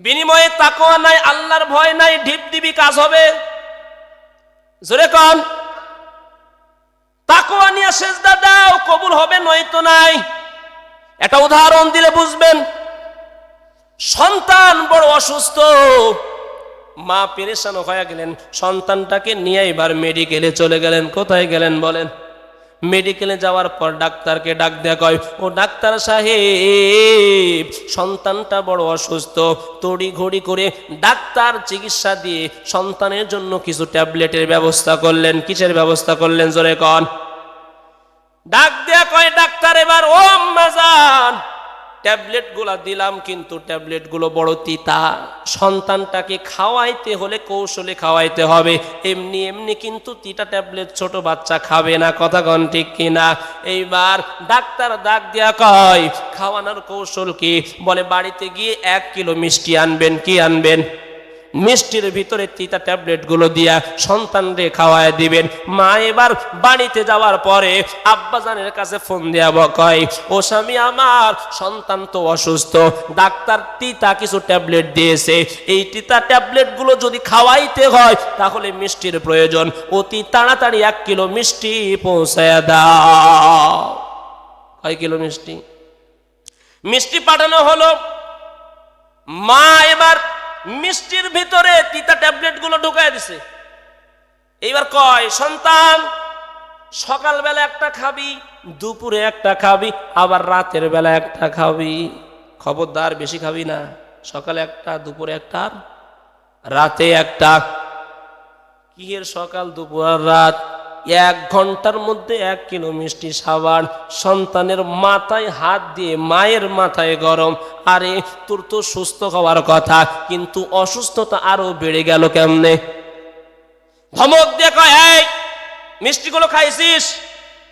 বিনিময়ে তাকওয়া নাই, আল্লাহর ভয় নাই, ঢিপ দিবি কাজ হবে? জোরে কোন। তাকওয়া নিয়ে সেজদা দাও, কবুল হবে নয়তো নাই। একটা উদাহরণ দিলে বুঝবেন। সন্তান বড় অসুস্থ, মা পেরেশান হয়ে গেলেন, সন্তানটাকে নিয়ে এবার মেডিকেলে চলে গেলেন। কোথায় গেলেন বলেন? মেডিকেলে যাওয়ার পর ডাক্তারকে ডাক দেয়া কয়, ও ডাক্তার সাহেব সন্তানটা বড় অসুস্থ। তড়ি ঘড়ি করে ডাক্তার চিকিৎসা দিয়ে সন্তানের জন্য কিছু ট্যাবলেটের ব্যবস্থা করলেন। কিসের ব্যবস্থা করলেন জোরে কন? ডাক দেয়া কয় ডাক্তার এবার ও আম্মা জান ট্যাবলেট গুলা দিলাম কিন্তু ট্যাবলেট গুলো বড় তিতা। সন্তানটাকে খাওয়াইতে হলে কৌশলে খাওয়াইতে হবে, এমনি এমনি কিন্তু তিতা ট্যাবলেট ছোট বাচ্চা খাবে না। কথা কন ঠিক কিনা? এইবার ডাক্তার ডাক দিয়া কয় খাওয়ানোর কৌশল কি? বলে বাড়িতে গিয়ে 1 কিলো মিষ্টি আনবেন। কি আনবেন? মিষ্টির ভিতরে তিতা ট্যাবলেট গুলো দিয়া সন্তানরে খাওয়ায় দিবেন। মা এবার বাড়িতে যাওয়ার পরে আব্বাজানের কাছে ফোন দিয়া কয়, ও স্বামী আমার সন্তান তো অসুস্থ, ডাক্তার তিতা কিছু ট্যাবলেট দিয়েছে, এই তিতা ট্যাবলেট গুলো যদি খাওয়াইতে হয় তাহলে মিষ্টির প্রয়োজন, অতি তাড়াতাড়ি 1 কিলো মিষ্টি পৌঁছায় দাও। কয় কিলো মিষ্টি? মিষ্টি পাঠানো হলো। মা এবার মিষ্টির ভিতরে তিতা ট্যাবলেট গুলো ঢুকায় দিছে। এইবার কয় সন্তান সকালবেলা একটা খাবি, দুপুরে একটা খাবি, আবার রাতের বেলা একটা খাবি। খবরদার বেশি খাবি না। সকালে একটা, দুপুরে একটা, রাতে একটা। কি এর সকাল দুপুর আর রাত? 1 ঘন্টার মধ্যে 1 কিলো মিষ্টি সাবান। সন্তানের মাথায় হাত দিয়ে মায়ের মাথায় গরম। আরে তোর তো সুস্থ হওয়ার কথা কিন্তু অসুস্থতা আরো বেড়ে গেল কেমনে? ধমক দিয়ে কয় এই মিষ্টিগুলো খাইছিস?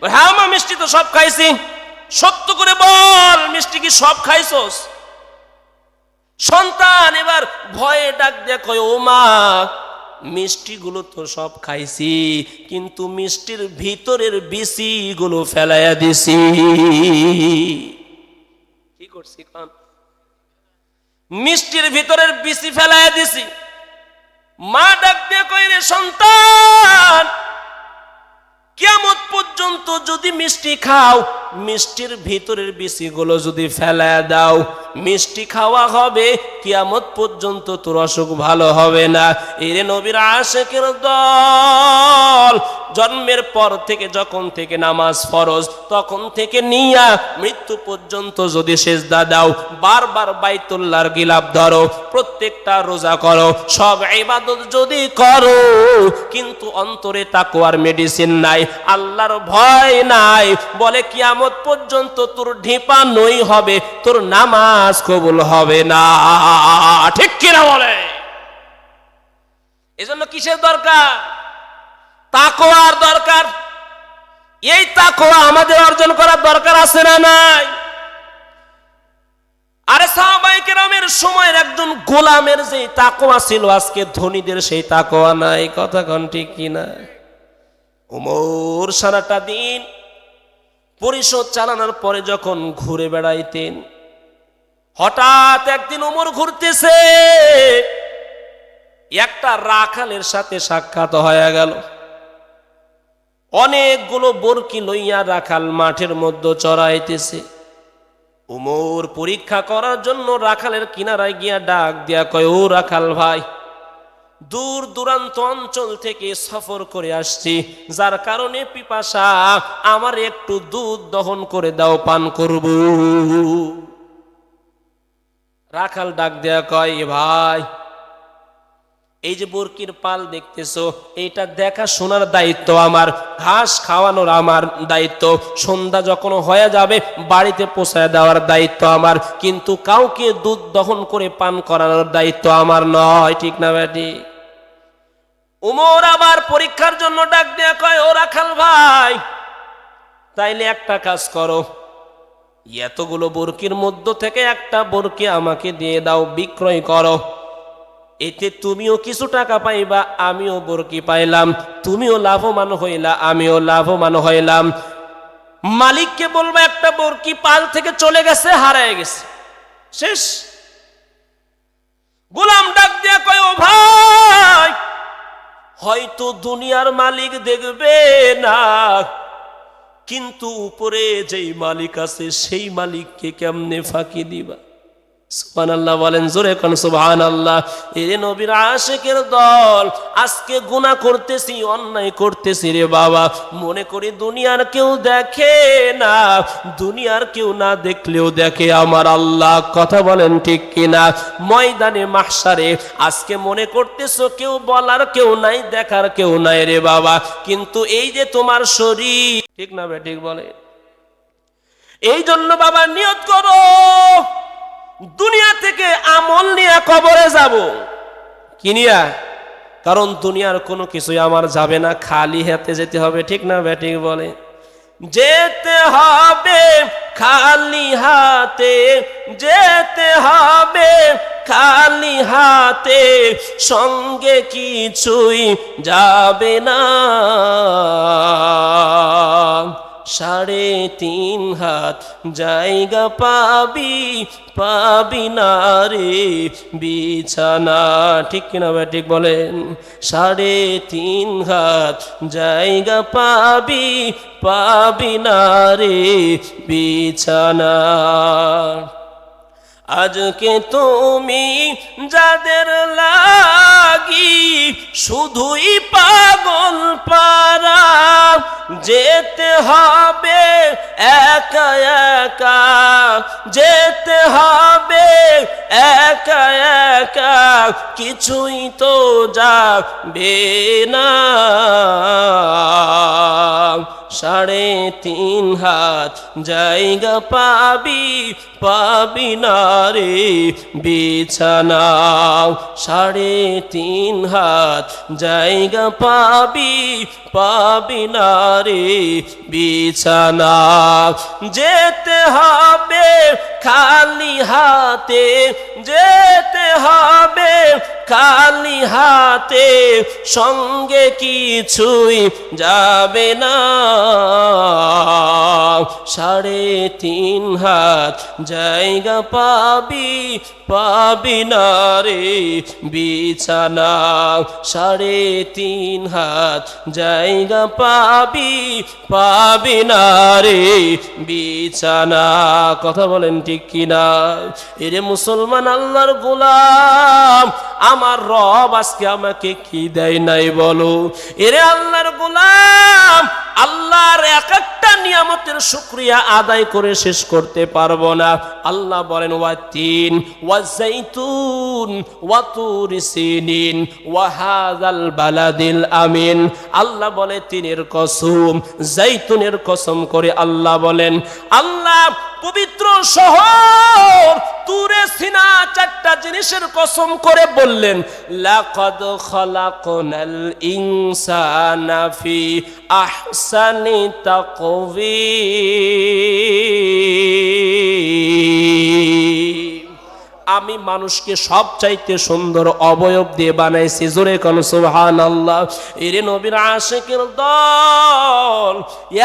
হ্যাঁ মা মিষ্টি তো সব খাইছি। সত্য করে বল মিষ্টি কি সব খাইছস? সন্তান এবার ভয়ে ডাক দিয়ে কয় ও মা মিষ্টিগুলো তো সব খাইছি কিন্তু মিষ্টির ভিতরের বিচি গুলো ফেলাইয়া দিছি। কি করছি কোন? মিষ্টির ভিতরের বিচি ফেলাইয়া দিছি। মা ডাক দিয়ে কয় রে সন্তান কিয়ামত পর্যন্ত যদি মিষ্টি খাও, মিষ্টির ভিতরের বিচিগুলো যদি ফেলায় দাও, মিষ্টি খাওয়া হবে, কিয়ামত পর্যন্ত তোর অসুখ ভালো হবে না। এরে নবীর আশিকের দল, জন্মের পর থেকে যখন থেকে নামাজ ফরজ তখন থেকে নিয়া মৃত্যু পর্যন্ত যদি সেজদা দাও, বারবার বাইতুল্লাহর গিলাফ ধরো, প্রত্যেকটা রোজা করো, সব ইবাদত যদি করো কিন্তু অন্তরে তাকওয়ার মেডিসিন নাই, আল্লাহর ভয় নাই, বলে কিয়ামত পর্যন্ত তোর ঢিপা নই হবে, তোর নামাজ কবুল হবে না। ঠিক কিনা বলে? এজন্য কিসের দরকার? তাকওয়ার দরকার। এই তাকওয়া আমাদের অর্জন করার দরকার আছে না নাই? আরে সাহাবায়ে কেরামের সময়ের একজন গোলামের যে তাকওয়া ছিল আজকে ধনীদের সেই তাকওয়া নাই। কথা কোন ঠিক কিনা? ওমর সারাটা দিন পরিষদ চালানোর পরে যখন ঘুরে বেড়াইতেন, হঠাৎ একদিন ওমর ঘুরতেছে, একটা রাখালের সাথে সাক্ষাৎ হয়ে গেল। অনেকগুলো বরকি লইয়া রাখাল মাঠের মধ্যে চড়াইতেছে। উমর পরীক্ষা করার জন্য রাখালের কিনারায় গিয়া ডাক দিয়া কয়, ও রাখাল ভাই, দূর দূরান্ত অঞ্চল থেকে সফর করে আসছি, যার কারণে পিপাসা, আমার একটু দুধ দহন করে দাও, পান করব। রাখাল ডাক দেয়া কয়, এ ভাই, এই যে বরকির পাল দেখতেছো, এইটা দেখা শোনার দায়িত্ব আমার, ঘাস খাওয়ানোর আমার দায়িত্ব, সন্ধ্যা যখন হয়ে যাবে বাড়িতে পৌঁছায় দেওয়ার দায়িত্ব আমার, কিন্তু কাউকে দুধ দহন করে পান করানোর দায়িত্ব আমার নয়। ঠিক না বেটি? উমর আবার পরীক্ষার জন্য ডাক দেয়া কয়, ও রাখাল ভাই, তাইলে একটা কাজ করো, এতগুলো বরকির মধ্য থেকে একটা বরকি আমাকে দিয়ে দাও, বিক্রয় করো, এতে তুমিও কিছু টাকা পাইবা, আমিও বরকি পাইলাম, তুমিও লাভবান হইলা, আমিও লাভবান হইলাম। মালিককে বলবা একটা বরকি পাল থেকে চলে গেছে, হারায় গেছে, শেষ। গোলাম ডাক দিয়া কয়, ও ভাই, হয়তো দুনিয়ার মালিক দেখবে না, কিন্তু উপরে যেই মালিক আছে সেই মালিককে কেমনে ফাঁকি দিবা? সুবহানাল্লাহ বলেন, জোরে কোন সুবহানাল্লাহ। এরে নবীর আশিকের দল, আজকে গুনাহ করতেছি, অন্যায় করতেছি রে বাবা, মনে করি দুনিয়ার কেউ দেখে না, দুনিয়ার কেউ না দেখলেও দেখে আমার আল্লাহ। কথা বলেন ঠিক কিনা? ময়দানে মাহশারে আজকে মনে করতেছো কেউ বলার কেউ নাই, দেখার কেউ নাই রে বাবা, কিন্তু এই যে তোমার শরীর, ঠিক না ঠিক বলে? এই জন্য বাবা নিয়ত করো, দুনিয়া থেকে আমল নিয়ে কবরে যাব। কি নিয়া? কারণ দুনিয়ার কোনো কিছুই আমার যাবে না, খালি হাতে যেতে হবে। ঠিক না ঠিক বলে? যেতে হবে খালি হাতে, যেতে হবে খালি হাতে, সঙ্গে কিছুই যাবে না। 3.5 হাত জায়গা পাবি, পাবি না রে বিছানা। ঠিক কিনা ঠিক বলেন? 3.5 হাত জায়গা পাবি, পাবি না রে বিছানা। আজকে তুমি যাদের লাগি শুধুই পাগল পারা, যেতে হবে একা একা, যেতে হবে একা একা, কিছুই তো যাবে না। 3.5 হাত জায়গা পাবি, পাবি না রে বিছানা। 3.5 হাত জায়গা পাবি, পাবি না রে বিছানা। যেতে হবে খালি হাতে, যেতে হবে খালি হাতে, সঙ্গে কিছুই যাবে না। 3.5 হাত জায়গা পাবি, পাবি না রে বিছানা। 3.5 হাত জায়গা পাবি, পাবি না রে বিছানা। কথা বলেন ঠিক কিনা? এরে মুসলমান, আল্লাহর গোলাম, আমার রব আজকে আমাকে কি দেয় নাই বলো? এরে আল্লাহর গোলাম, আল্লাহর এক একটা নিয়ামতের শুকরিয়া আদায় করে শেষ করতে পারবো না। আল্লাহ বলেন, ওয়াতিন ওয়াজাইতুন ওয়াতুর সিনিন ওয়া হাযাল বালাদিল আমিন। আল্লাহ বলে তিনের কসম, জাইতুনের কসম করে আল্লাহ বলেন, আল্লাহ পবিত্র শহর তুরে সিনা 4টা জিনিসের কসম করে বললেন, লাকাদ খালাকনাল ইনসানা ফি আহসানি তাকওয়িম। আমি মানুষকে সবচাইতে সুন্দর অবয়ব দিয়ে বানাইছি। জোরে কোন সুবহানাল্লাহ। এরে নবীর আশিকের দল,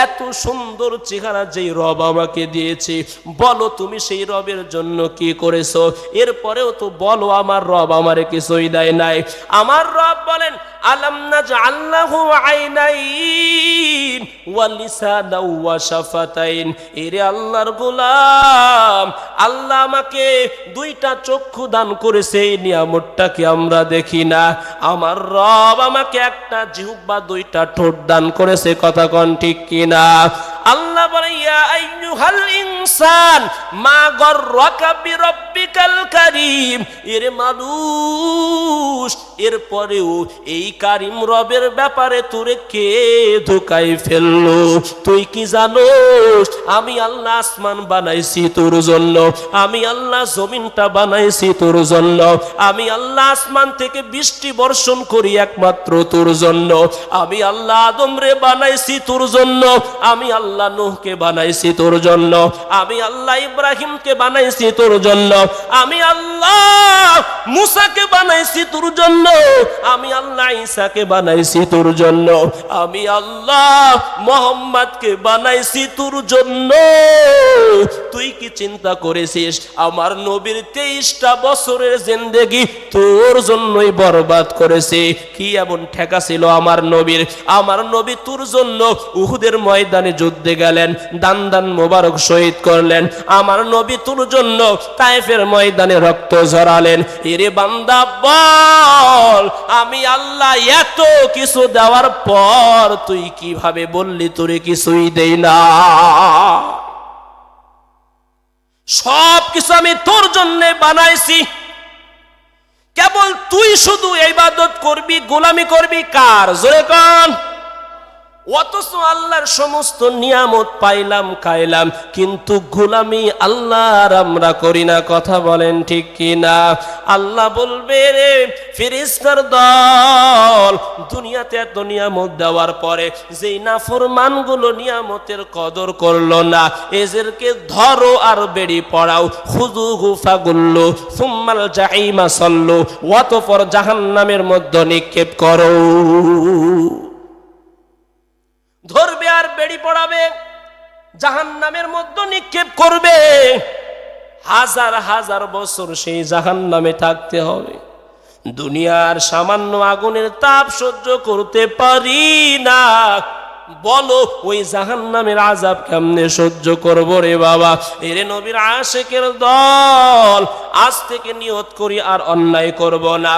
এত সুন্দর চেহারা যেই রব আমাকে দিয়েছে, বলো তুমি সেই রবের জন্য কি করেছো? এরপরেও তো বলো আমার রব আমারে কিছুই দেয় নাই। আমার রব বলেন, আলাম নাজআল লাহু আইনাইন ওয়া লিসানাও ওয়া শাফাতাইন। এরে আল্লাহর গোলাম, আল্লাহ আমাকে দুইটা চক্ষু দান করেছে, এই নিয়ামতটাকে আমরা দেখি না। আমার রব আমাকে একটা জিহ্বা, দুইটা ঠোঁট দান করেছে, কথা কোন ঠিক কিনা? আল্লাহ বলে ইয়া আইয়ুহাল ইনসান মা গররাকা বিরব্বিকাল কারীম। এর মানুষ, এরপরেও এই কারিম রবের ব্যাপারে তোরে কে ধোকায় ফেললো? তুই কি জানোস আমি আল্লাহ আসমান বানাইছি তোর জন্য, আমি আল্লাহ জমিনটা বানাইছি তোর জন্য, আমি আল্লাহ আসমান থেকে বৃষ্টি বর্ষণ করি একমাত্র তোর জন্য, আমি আল্লাহ আদমরে বানাইছি তোর জন্য, আমি আল্লাহ নূহকে বানাইছি তোর জন্য, আমি আল্লাহ ইব্রাহিমকে বানাইছি তোর জন্য, আমি আল্লাহ মুসাকে বানাইছি তোর জন্য, আমি আল্লাহ ঈসাকে বানাইছি তোর জন্য, আমি আল্লাহ মুহাম্মদকে বানাইছি তোর জন্য। তুই কি চিন্তা করেছিস আমার নবীর 23টা বছরের জিন্দেগি তোর জন্যই বরবাদ করেছে? কি এমন ঠেকা ছিল আমার নবীর? আমার নবী তোর জন্য উহুদের ময়দানে যুদ্ধে গেলেন, দান দান মোবারক শহীদ করলেন। আমার নবী তোর জন্য তায়েফের ময়দানে রক্ত ঝরালেন। এরে বান্দা বল, আমি আল্লাহ এত কিছু দেওয়ার পর তুই কিভাবে বললি তোরে কিছুই দেই না? সব কিছু আমি তোর জন্য বানাইছি, কেবল তুই শুধু ইবাদত করবি, গোলামি করবি কার? জোরে কোন? অথচ আল্লাহর সমস্ত নিয়ামত পাইলাম, খাইলাম, কিন্তু গোলামি আল্লাহর আমরা করি না, কথা বলেন ঠিক কিনা? আল্লাহ বলবে রে ফেরেশতার দল, দুনিয়াতে এত নিয়ামত দেওয়ার পরে যেই নাফরমানগুলো নিয়ামতের কদর করলো না, এদেরকে ধরো আর বেড়ি পড়াও, খুযুহু ফাগুল্লু সুম্মাল জাহিমা সাল্লু, অতঃপর জাহান্নামের মধ্যে নিক্ষেপ করো। ধরবে আর বেড়ি পড়াবে, জাহান্নামের মধ্যে নিক্ষেপ করবে। হাজার হাজার বছর সেই জাহান্নামে থাকতে হবে। দুনিয়ার সামান্য আগুনের তাপ সহ্য করতে পারি না, বলো ওই জাহান্নামের আযাব কেমনে সহ্য করব রে বাবা? এরে নবীর আশিকের দল, আজ থেকে নিয়ত করি আর অন্যায় করব না,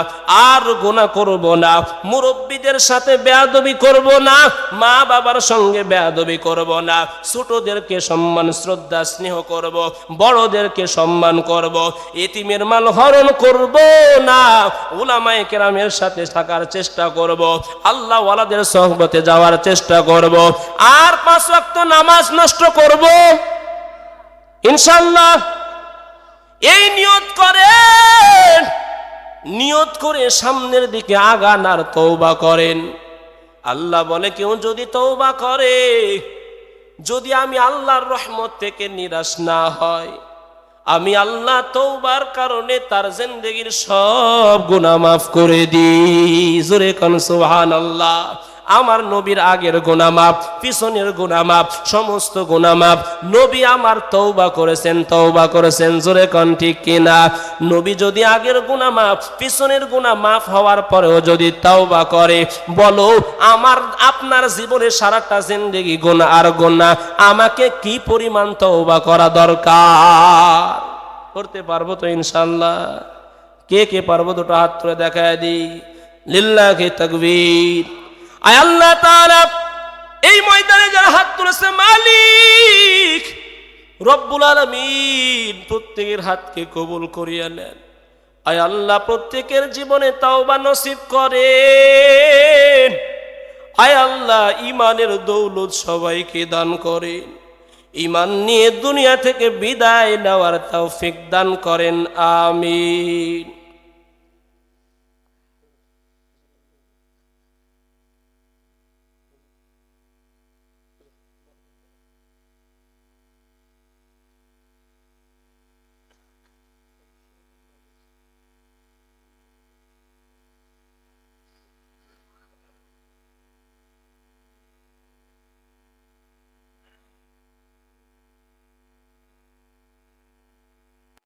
আর গুনাহ করব না, মুরব্বীদের সাথে বেয়াদবি করব না, মা বাবার সঙ্গে বেয়াদবি করব না, ছোটদেরকে সম্মান শ্রদ্ধা স্নেহ করব, বড়দেরকে সম্মান করব, এতিমের মাল হরণ করব না, উলামায়ে কেরামের সাথে থাকার চেষ্টা করব, আল্লাহ ওয়ালাদের সোহবতে যাওয়ার চেষ্টা করব, আর 5 ওয়াক্ত নামাজ নষ্ট করব ইনশাআল্লাহ। এই নিয়ত করে সামনের দিকে আগান আর তওবা করেন। আল্লাহ বলে কেউ যদি তওবা করে, যদি আমি আল্লাহর রহমত থেকে নিরাশ না হয়, আমি আল্লাহ তওবার কারণে তার জিন্দেগীর সব গুনাহ মাফ করে দিই। জোরে কোন সুবহানাল্লাহ। আমার নবীর আগের গুনাহ মাফ, পিছনের গুনাহ মাফ, সমস্ত গুনাহ মাফ। নবী আমার তওবা করেছেন, জোরে কোন ঠিক কিনা? নবী যদি আগের গুনাহ মাফ, পিছনের গুনাহ মাফ হওয়ার পরেও যদি তওবা করে, বলো আমার আপনার জীবনে সারাটা জিন্দেগি গুনাহ আর গুনাহ, আমাকে কি পরিমাণ তওবা করা দরকার? করতে পারবো তো ইনশাআল্লাহ? কে কে পারবো দুটো হাত তুলে দেখায় দিই। লিল্লাহি তাকবীর। আয় আল্লাহ তাআলা এই ময়দানে যারা হাত তুলেছে, মালিক রব্বুল আলামিন প্রত্যেকের হাতকে কবুল করিয়া নেন। আয় আল্লাহ প্রত্যেকের জীবনে তাওবা নসিব করেন। আয় আল্লাহ ঈমানের দৌলত সবাইকে দান করেন। ঈমান নিয়ে দুনিয়া থেকে বিদায় নেওয়ার তৌফিক দান করেন, আমিন।